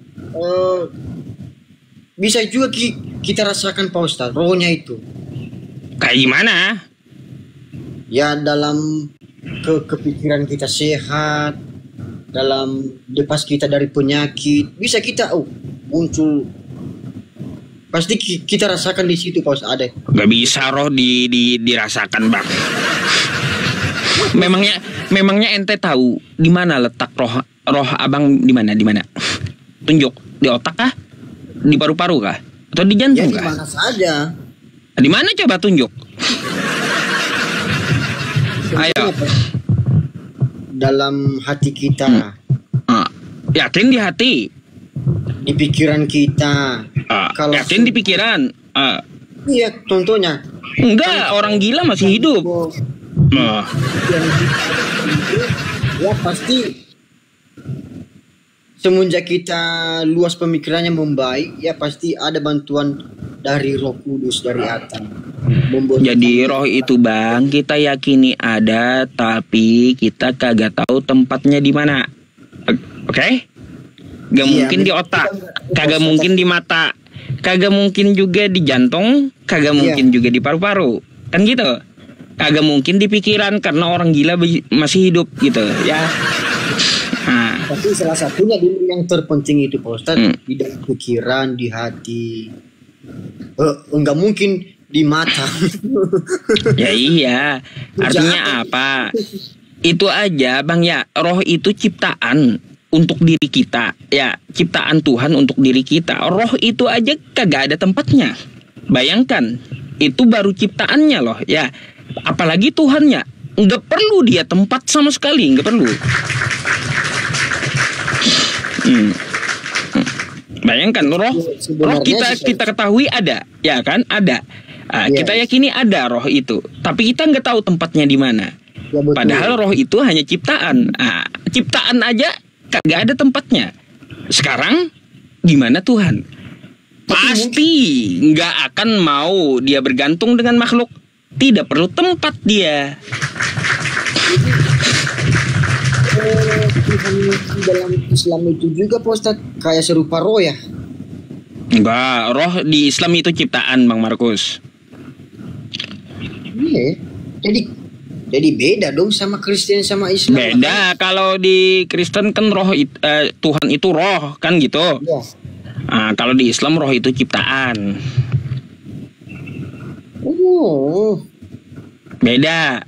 S9: bisa juga kita rasakan Pak Ustadz, rohnya itu.
S1: Kayak gimana?
S9: Ya dalam kepikiran kita sehat, dalam lepas kita dari penyakit, bisa kita muncul. Pasti kita rasakan di situ Pak Ustadz, ada.
S1: Gak bisa roh dirasakan Bang. Memangnya ente tahu di mana letak roh abang, di mana? Tunjuk, di otak kah? Di paru-paru kah? Atau di jantung kah?
S9: Ya di mana saja.
S1: Di mana coba tunjuk? Ayo.
S9: Dalam hati kita.
S1: Yakin di hati?
S9: Di pikiran kita.
S1: Kalau yakin di pikiran?
S9: Iya, contohnya.
S1: Enggak, orang gila masih hidup.
S9: Ya pasti semenjak kita luas pemikirannya membaik, ya pasti ada bantuan dari Roh Kudus dari atas.
S1: Jadi roh itu Bang, kita yakini ada, tapi kita kagak tahu tempatnya di mana. Oke? Gak mungkin di otak, kagak mungkin di mata, kagak mungkin juga di jantung, kagak mungkin juga di paru-paru. Kan gitu? Kagak mungkin di pikiran karena orang gila masih hidup gitu ya.
S9: Tapi salah satunya dulu yang terpenting itu Pak Ustadz, di dalam pikiran, di hati. Enggak mungkin di mata.
S1: Ya iya. Artinya apa? Itu aja Bang ya, roh itu ciptaan untuk diri kita. Ya, ciptaan Tuhan untuk diri kita. Roh itu aja kagak ada tempatnya. Bayangkan, itu baru ciptaannya loh ya. Apalagi Tuhannya, nggak perlu dia tempat sama sekali, nggak perlu. Bayangkan roh kita ketahui ada, ya kan, ada. Kita yakini ada roh itu, tapi kita nggak tahu tempatnya di mana. Ya, padahal roh itu hanya ciptaan. Ciptaan aja kagak ada tempatnya. Sekarang gimana Tuhan? Pasti nggak akan mau dia bergantung dengan makhluk. Tidak perlu tempat dia.
S9: Tuhan dalam Islam itu juga Pak Ustadz kayak serupa roh ya?
S1: Enggak, roh di Islam itu ciptaan Bang Markus.
S9: Iya. Jadi beda dong sama Kristen sama Islam.
S1: Beda, kalau di Kristen kan roh Tuhan itu roh kan gitu. Ya. Kalau di Islam roh itu ciptaan. Beda.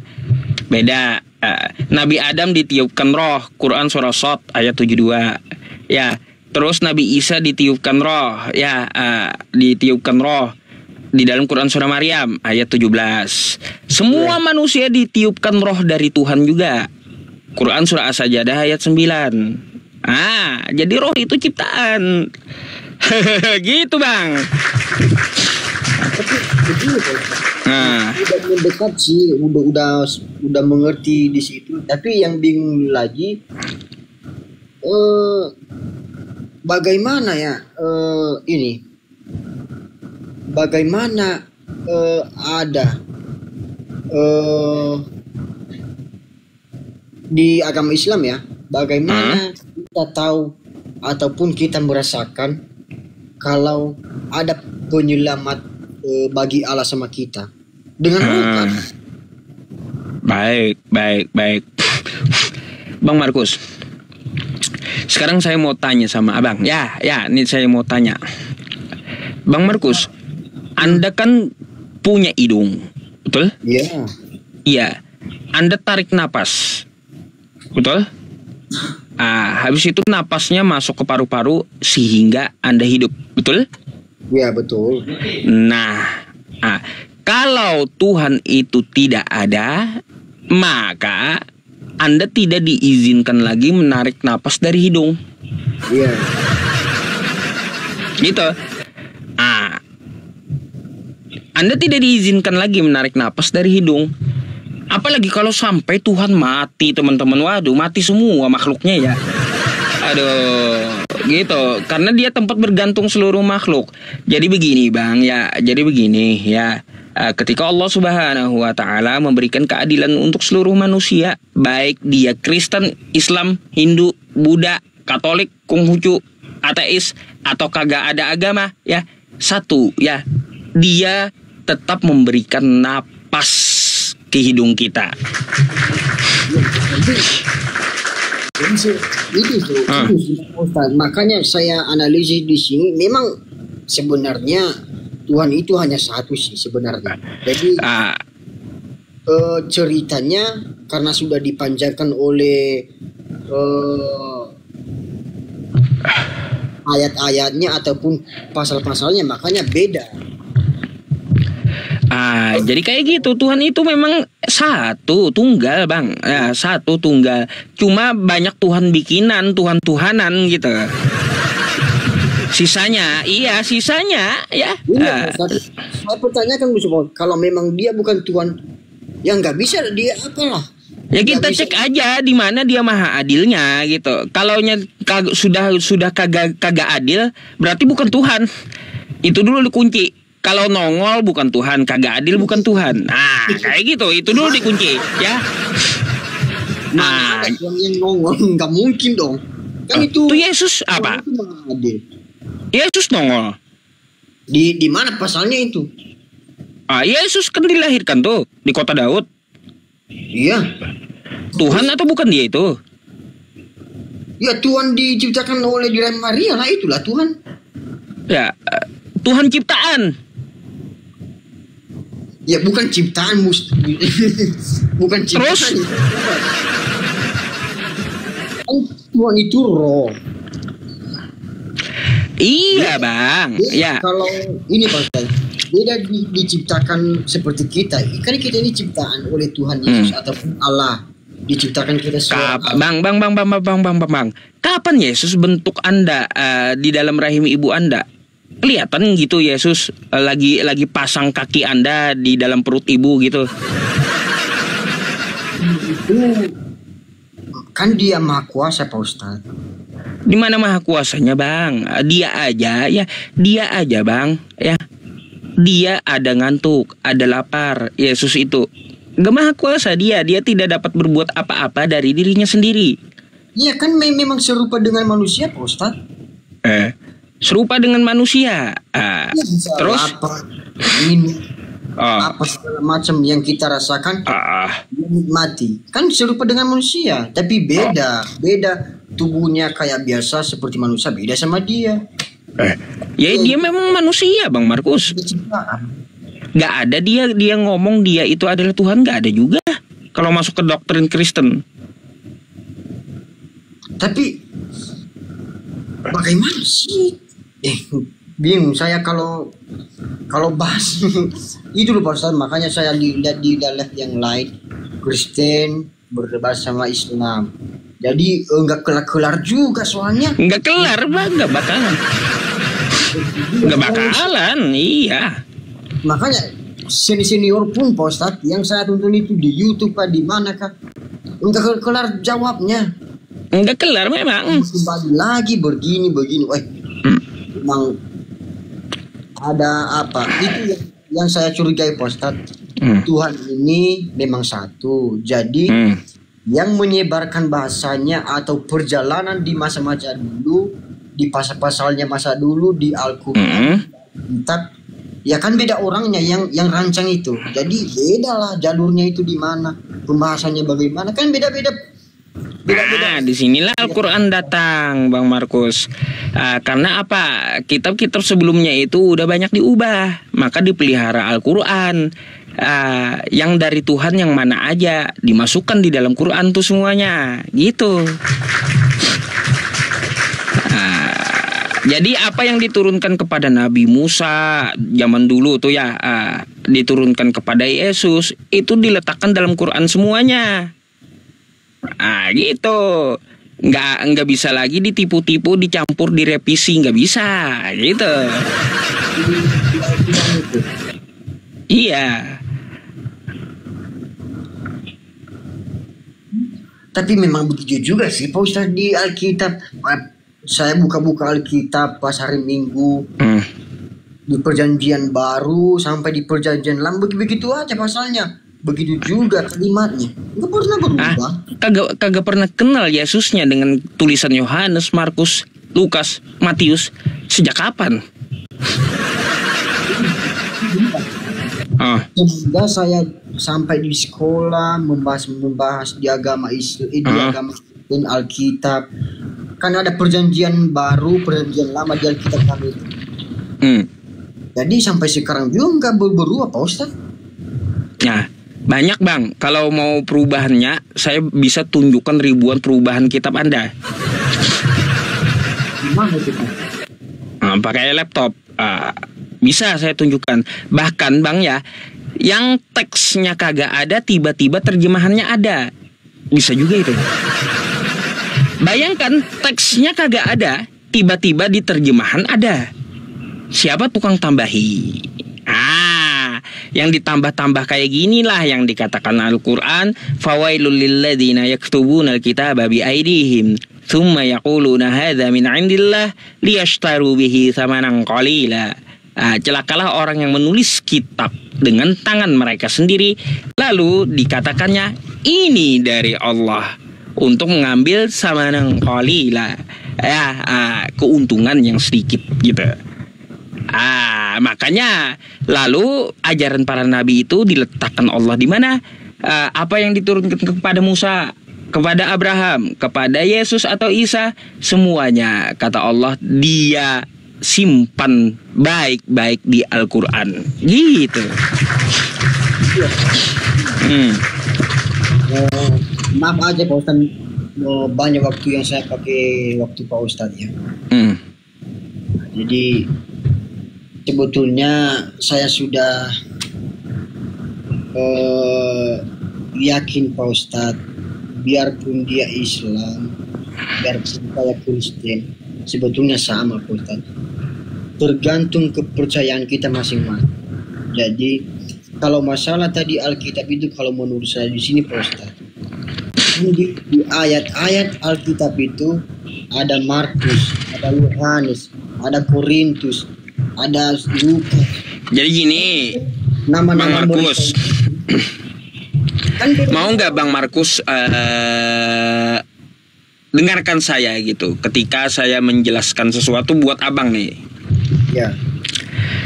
S1: Nabi Adam ditiupkan roh, Quran surah Shad ayat 72. Ya, terus Nabi Isa ditiupkan roh, ya, ditiupkan roh di dalam Quran surah Maryam ayat 17. Semua manusia ditiupkan roh dari Tuhan juga. Quran surah As-Sajdah ayat 9. Jadi roh itu ciptaan. Gitu Bang.
S9: Udah mendekat sih, udah mengerti di situ. Tapi yang bingung lagi, bagaimana ya bagaimana ada di agama Islam ya, bagaimana kita tahu ataupun kita merasakan kalau ada penyelamat bagi Allah sama kita dengan roh. Baik.
S1: Bang Markus, sekarang saya mau tanya sama abang. Ya, ini saya mau tanya. Bang Markus, Anda kan punya hidung, betul?
S9: Iya.
S1: Iya. Anda tarik napas, betul? Habis itu napasnya masuk ke paru-paru sehingga Anda hidup, betul?
S9: Ya betul.
S1: Nah, kalau Tuhan itu tidak ada, maka Anda tidak diizinkan lagi menarik napas dari hidung.
S9: Iya.
S1: Gitu. Anda tidak diizinkan lagi menarik napas dari hidung. Apalagi kalau sampai Tuhan mati, teman-teman. Waduh, mati semua makhluknya ya. Aduh, gitu. Karena dia tempat bergantung seluruh makhluk. Jadi begini Bang, ya. Ketika Allah Subhanahu wa Ta'ala memberikan keadilan untuk seluruh manusia, baik dia Kristen, Islam, Hindu, Buddha, Katolik, Konghucu, ateis, atau kagak ada agama, ya. Satu, ya. Dia tetap memberikan napas ke hidung kita.
S9: Itu Ustaz. Makanya saya analisis di sini, memang sebenarnya Tuhan itu hanya satu sih sebenarnya. Jadi ceritanya karena sudah dipanjatkan oleh ayat-ayatnya ataupun pasal-pasalnya, makanya beda.
S1: Jadi kayak gitu, Tuhan itu memang satu tunggal Bang, ya, satu tunggal. Cuma banyak Tuhan bikinan, Tuhan-Tuhanan gitu. Sisanya ya.
S9: Saya pertanyakan kalau memang dia bukan Tuhan, ya nggak bisa dia apalah.
S1: Ya kita cek aja di mana dia maha adilnya gitu. Kalau sudah kagak adil, berarti bukan Tuhan. Itu dulu dikunci. Kalau nongol bukan Tuhan, kagak adil bukan Tuhan. Nah, kayak gitu. Itu dulu dikunci, ya.
S9: Nah, yang nongol nggak mungkin dong. Kan itu
S1: Yesus apa? Yesus nongol.
S9: Di mana pasalnya itu?
S1: Yesus kan dilahirkan tuh di kota Daud.
S9: Iya.
S1: Tuhan atau bukan dia itu?
S9: Ya Tuhan diciptakan oleh Dira Maria lah, itulah Tuhan.
S1: Ya, Tuhan ciptaan.
S9: Ya bukan ciptaan bukan ciptaan.
S1: Terus?
S9: Tuhan itu roh.
S1: Iya bang. Ya.
S9: Kalau ini Pak Ustaz, beda diciptakan seperti kita. Kan kita ini ciptaan oleh Tuhan Yesus ataupun Allah. Diciptakan kita semua.
S1: Bang. Kapan Yesus bentuk Anda di dalam rahim ibu Anda? Kelihatan gitu Yesus lagi pasang kaki Anda di dalam perut ibu gitu.
S9: Itu kan dia maha kuasa Pak Ustaz.
S1: Di mana maha kuasanya bang? Dia aja bang. Ya, dia ada ngantuk, ada lapar. Yesus itu gak maha kuasa, dia tidak dapat berbuat apa-apa dari dirinya sendiri.
S9: Iya kan memang serupa dengan manusia Pak Ustaz.
S1: Serupa dengan manusia. Terus
S9: lapar, minum, apa segala macam yang kita rasakan, nikmati. Kan serupa dengan manusia, tapi beda tubuhnya kayak biasa seperti manusia, beda sama dia.
S1: Dia memang manusia Bang Markus. Gak ada dia ngomong dia itu adalah Tuhan, gak ada juga kalau masuk ke doktrin Kristen.
S9: Tapi bagaimana sih? Bingung saya kalau bahas itu loh Pak Ustaz. Makanya saya lihat di dalam yang lain Kristen berdebat sama Islam. Jadi enggak kelar juga soalnya.
S1: Enggak kelar bang, enggak bakalan, iya.
S9: Makanya senior pun Pak Ustaz yang saya tonton itu di YouTube Pak, di mana Kak? Enggak kelar jawabnya.
S1: Enggak kelar memang.
S9: Kembali lagi begini. Memang ada apa? Itu yang saya curigai Pak Ustaz. Tuhan ini memang satu. Jadi yang menyebarkan bahasanya atau perjalanan di masa-masa dulu, di pasal-pasalnya masa dulu di Al-Quran, kitab, ya kan beda orangnya yang rancang itu. Jadi beda lah jalurnya itu di mana, pembahasannya bagaimana, kan beda-beda.
S1: Nah, disinilah Al-Quran datang, Bang Markus. Karena apa? Kitab-kitab sebelumnya itu udah banyak diubah, maka dipelihara Al-Quran. Yang dari Tuhan yang mana aja dimasukkan di dalam Quran tuh semuanya, gitu. Jadi apa yang diturunkan kepada Nabi Musa zaman dulu tuh ya, diturunkan kepada Yesus, itu diletakkan dalam Quran semuanya. Gitu. Nggak bisa lagi ditipu-tipu, dicampur, direvisi, nggak bisa, gitu. Iya.
S9: Tapi memang begitu juga sih Pak Ustaz di Alkitab. Saya buka-buka Alkitab pas hari Minggu, di perjanjian baru sampai di perjanjian lama begitu aja pasalnya. Begitu juga kalimatnya, nggak pernah berubah.
S1: Kagak pernah kenal Yesusnya dengan tulisan Yohanes, Markus, Lukas, Matius. Sejak kapan?
S9: Sehingga saya sampai di sekolah membahas di agama Islam, di agama Kristen, Alkitab. Kan ada perjanjian baru, perjanjian lama di Alkitab kami itu. Jadi sampai sekarang juga nggak berubah Pak Ustaz.
S1: Nah, banyak Bang. Kalau mau perubahannya, saya bisa tunjukkan ribuan perubahan kitab Anda.
S9: Gimana itu Pak?
S1: Pakai laptop. Bisa saya tunjukkan. Bahkan Bang ya, yang teksnya kagak ada, tiba-tiba terjemahannya ada. Bisa juga itu. Bayangkan teksnya kagak ada, tiba-tiba di terjemahan ada. Siapa tukang tambahi? Yang ditambah-tambah kayak ginilah yang dikatakan Al-Quran, fawailul lilladzina yaktubuna al-kitaba biaidihim thumma yaquluna hadza min indillah liyashtaru bihi thamanan qalila. Celakalah orang yang menulis kitab dengan tangan mereka sendiri, lalu dikatakannya ini dari Allah untuk mengambil thamanan qalila, keuntungan yang sedikit gitu. Makanya lalu ajaran para nabi itu diletakkan Allah di mana? Apa yang diturunkan kepada Musa kepada Abraham, kepada Yesus atau Isa, semuanya kata Allah Dia simpan baik-baik di Al-Quran. Gitu.
S9: Maaf aja Pak Ustadz, banyak waktu yang saya pakai waktu Pak Ustadz ya. Jadi sebetulnya saya sudah yakin Pak Ustadz, biarpun dia Islam, biarpun saya Kristen, sebetulnya sama Pak Ustadz. Tergantung kepercayaan kita masing-masing. Jadi kalau masalah tadi Alkitab itu, kalau menurut saya di sini Pak Ustadz, di ayat-ayat Alkitab itu ada Markus, ada Yohanes, ada Korintus, ada Lukas.
S1: Jadi gini,
S9: nama-nama
S1: Bang Markus, mau nggak Bang Markus dengarkan saya gitu, ketika saya menjelaskan sesuatu buat abang nih.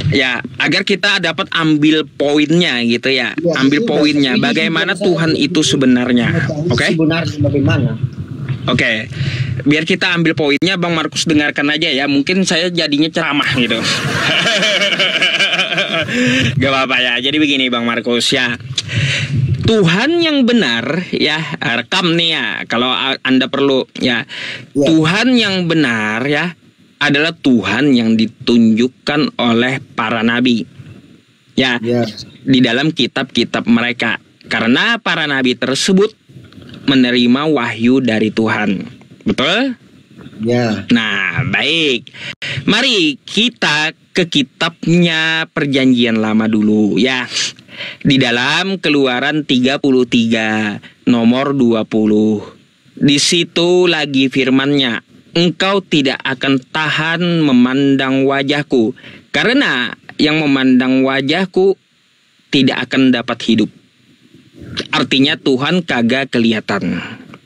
S1: Ya, agar kita dapat ambil poinnya gitu ya, ambil poinnya bagaimana Tuhan itu sebenarnya. Oke? Oke. Biar kita ambil poinnya, Bang Markus dengarkan aja ya. Mungkin saya jadinya ceramah gitu. Gak apa-apa ya. Jadi begini Bang Markus ya. Tuhan yang benar ya, rekam nih ya kalau Anda perlu ya. Tuhan yang benar ya adalah Tuhan yang ditunjukkan oleh para nabi ya, di dalam kitab-kitab mereka, karena para nabi tersebut menerima wahyu dari Tuhan. Betul? Nah, baik. Mari kita ke kitabnya Perjanjian Lama dulu ya. Di dalam Keluaran 33 nomor 20. Di situ lagi firman-Nya, engkau tidak akan tahan memandang wajahku, karena yang memandang wajahku tidak akan dapat hidup. Artinya Tuhan kagak kelihatan.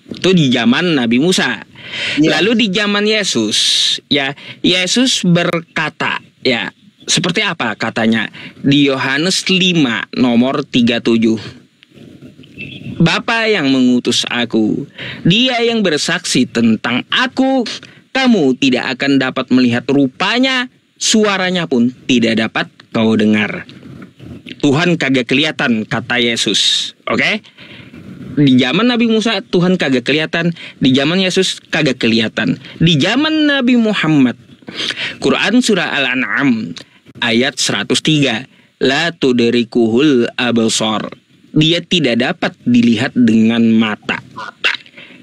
S1: Itu di zaman Nabi Musa. Lalu di zaman Yesus, ya, Yesus berkata, ya, seperti apa katanya? Di Yohanes 5 nomor 37. Bapa yang mengutus aku, Dia yang bersaksi tentang aku. Kamu tidak akan dapat melihat rupanya, suaranya pun tidak dapat kau dengar. Tuhan kagak kelihatan, kata Yesus. Oke? Di zaman Nabi Musa Tuhan kagak kelihatan, di zaman Yesus kagak kelihatan. Di zaman Nabi Muhammad, Quran surah Al-An'am ayat 103, la tudrikuhul absar. Dia tidak dapat dilihat dengan mata.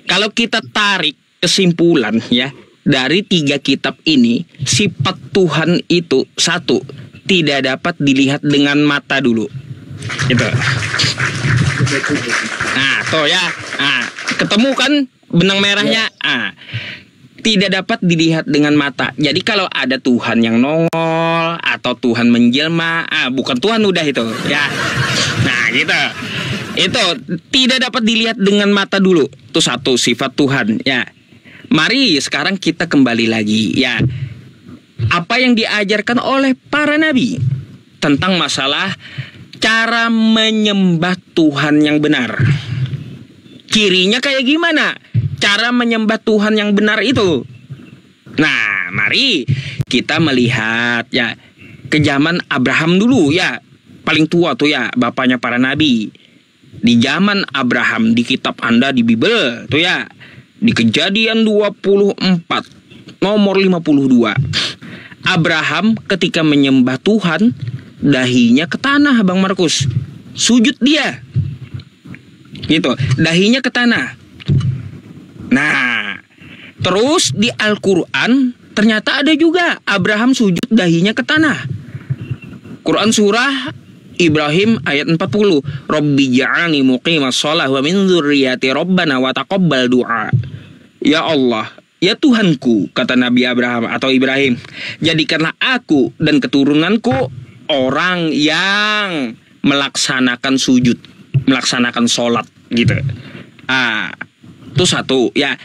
S1: Kalau kita tarik kesimpulan ya, dari 3 kitab ini, sifat Tuhan itu satu, tidak dapat dilihat dengan mata dulu. Gitu. Nah, tuh ya. Nah, ketemu kan benang merahnya? Nah, tidak dapat dilihat dengan mata. Jadi kalau ada Tuhan yang nongol atau Tuhan menjelma, bukan Tuhan udah itu ya. Nah gitu. Itu tidak dapat dilihat dengan mata dulu. Itu satu sifat Tuhan ya. Mari sekarang kita kembali lagi ya. Apa yang diajarkan oleh para nabi tentang masalah cara menyembah Tuhan yang benar. Cirinya kayak gimana cara menyembah Tuhan yang benar itu? Nah, mari kita melihat ya ke zaman Abraham dulu ya. Paling tua tuh ya, bapaknya para nabi. Di zaman Abraham, di kitab Anda di Bible tuh ya, di Kejadian 24 nomor 52. Abraham ketika menyembah Tuhan, dahinya ke tanah, Bang Markus. Sujud dia. Gitu, dahinya ke tanah. Nah, terus di Al-Quran ternyata ada juga Abraham sujud dahinya ke tanah. Quran surah Ibrahim ayat 40. Rabbi ja'alni muqimas shalah wa min dzurriyyati rabbana wa taqabbal du'a. Ya Allah, ya Tuhanku, kata Nabi Abraham atau Ibrahim, jadikanlah aku dan keturunanku orang yang melaksanakan sujud, melaksanakan sholat gitu. Itu satu ya.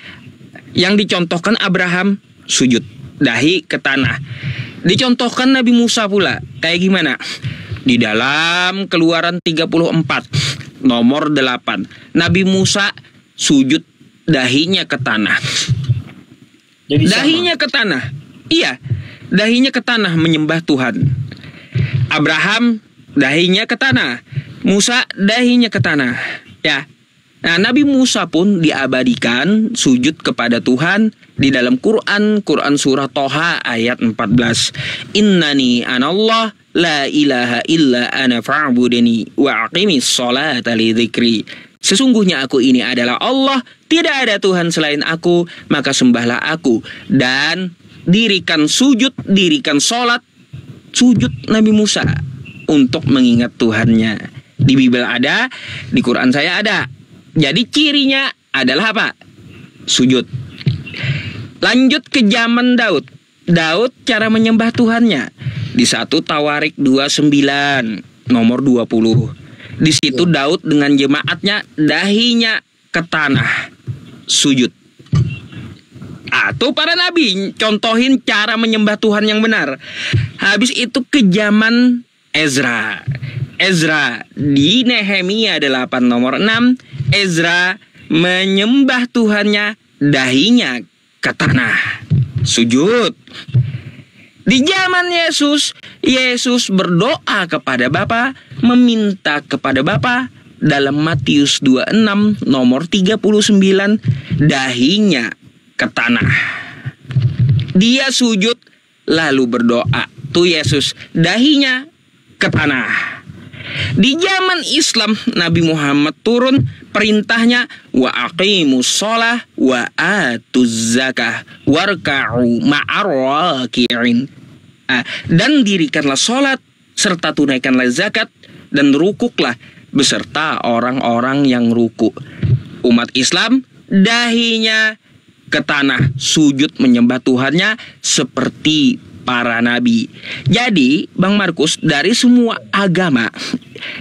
S1: Yang dicontohkan Abraham sujud, dahi ke tanah. Dicontohkan Nabi Musa pula. Kayak gimana? Di dalam Keluaran 34 nomor 8, Nabi Musa sujud dahinya ke tanah.
S9: Jadi
S1: Dahinya ke tanah. Iya, dahinya ke tanah menyembah Tuhan. Abraham dahinya ke tanah. Musa dahinya ke tanah. Ya. Nah, Nabi Musa pun diabadikan sujud kepada Tuhan di dalam Quran surah Toha ayat 14. Innani anallah la ilaha illa ana fa'budeni wa aqimis sholata li dzikri. Sesungguhnya aku ini adalah Allah, tidak ada Tuhan selain aku, maka sembahlah aku. Dan dirikan sujud, dirikan sholat, sujud Nabi Musa untuk mengingat Tuhannya. Di Bible ada, di Quran saya ada. Jadi cirinya adalah apa? Sujud. Lanjut ke zaman Daud. Daud cara menyembah Tuhannya. Di 1 Tawarik 29 nomor 20. Di situ Daud dengan jemaatnya dahinya ke tanah. Sujud. Atau para nabi contohin cara menyembah Tuhan yang benar. Habis itu ke zaman Ezra. Ezra di Nehemia 8 nomor 6, Ezra menyembah Tuhannya dahinya ke tanah. Sujud. Di zaman Yesus, Yesus berdoa kepada Bapa, meminta kepada Bapa dalam Matius 26 nomor 39, dahinya ke tanah. Dia sujud lalu berdoa. Tuh Yesus, dahinya ke tanah. Di zaman Islam, Nabi Muhammad turun perintahnya wa aqimus shalah wa atuz zakah warka'u ma'ar raki'in. Dan dirikanlah sholat serta tunaikanlah zakat dan rukuklah beserta orang-orang yang ruku. Umat Islam dahinya ke tanah, sujud menyembah Tuhannya seperti para nabi. Jadi Bang Markus, dari semua agama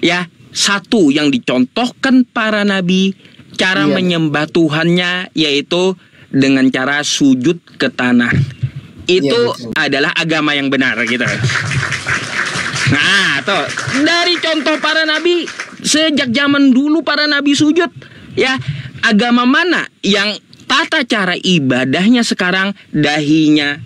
S1: ya, satu yang dicontohkan para nabi cara menyembah Tuhannya yaitu dengan cara sujud ke tanah. Itu adalah agama yang benar gitu. Nah, tuh dari contoh para nabi, sejak zaman dulu para nabi sujud ya. Agama mana yang tata cara ibadahnya sekarang dahinya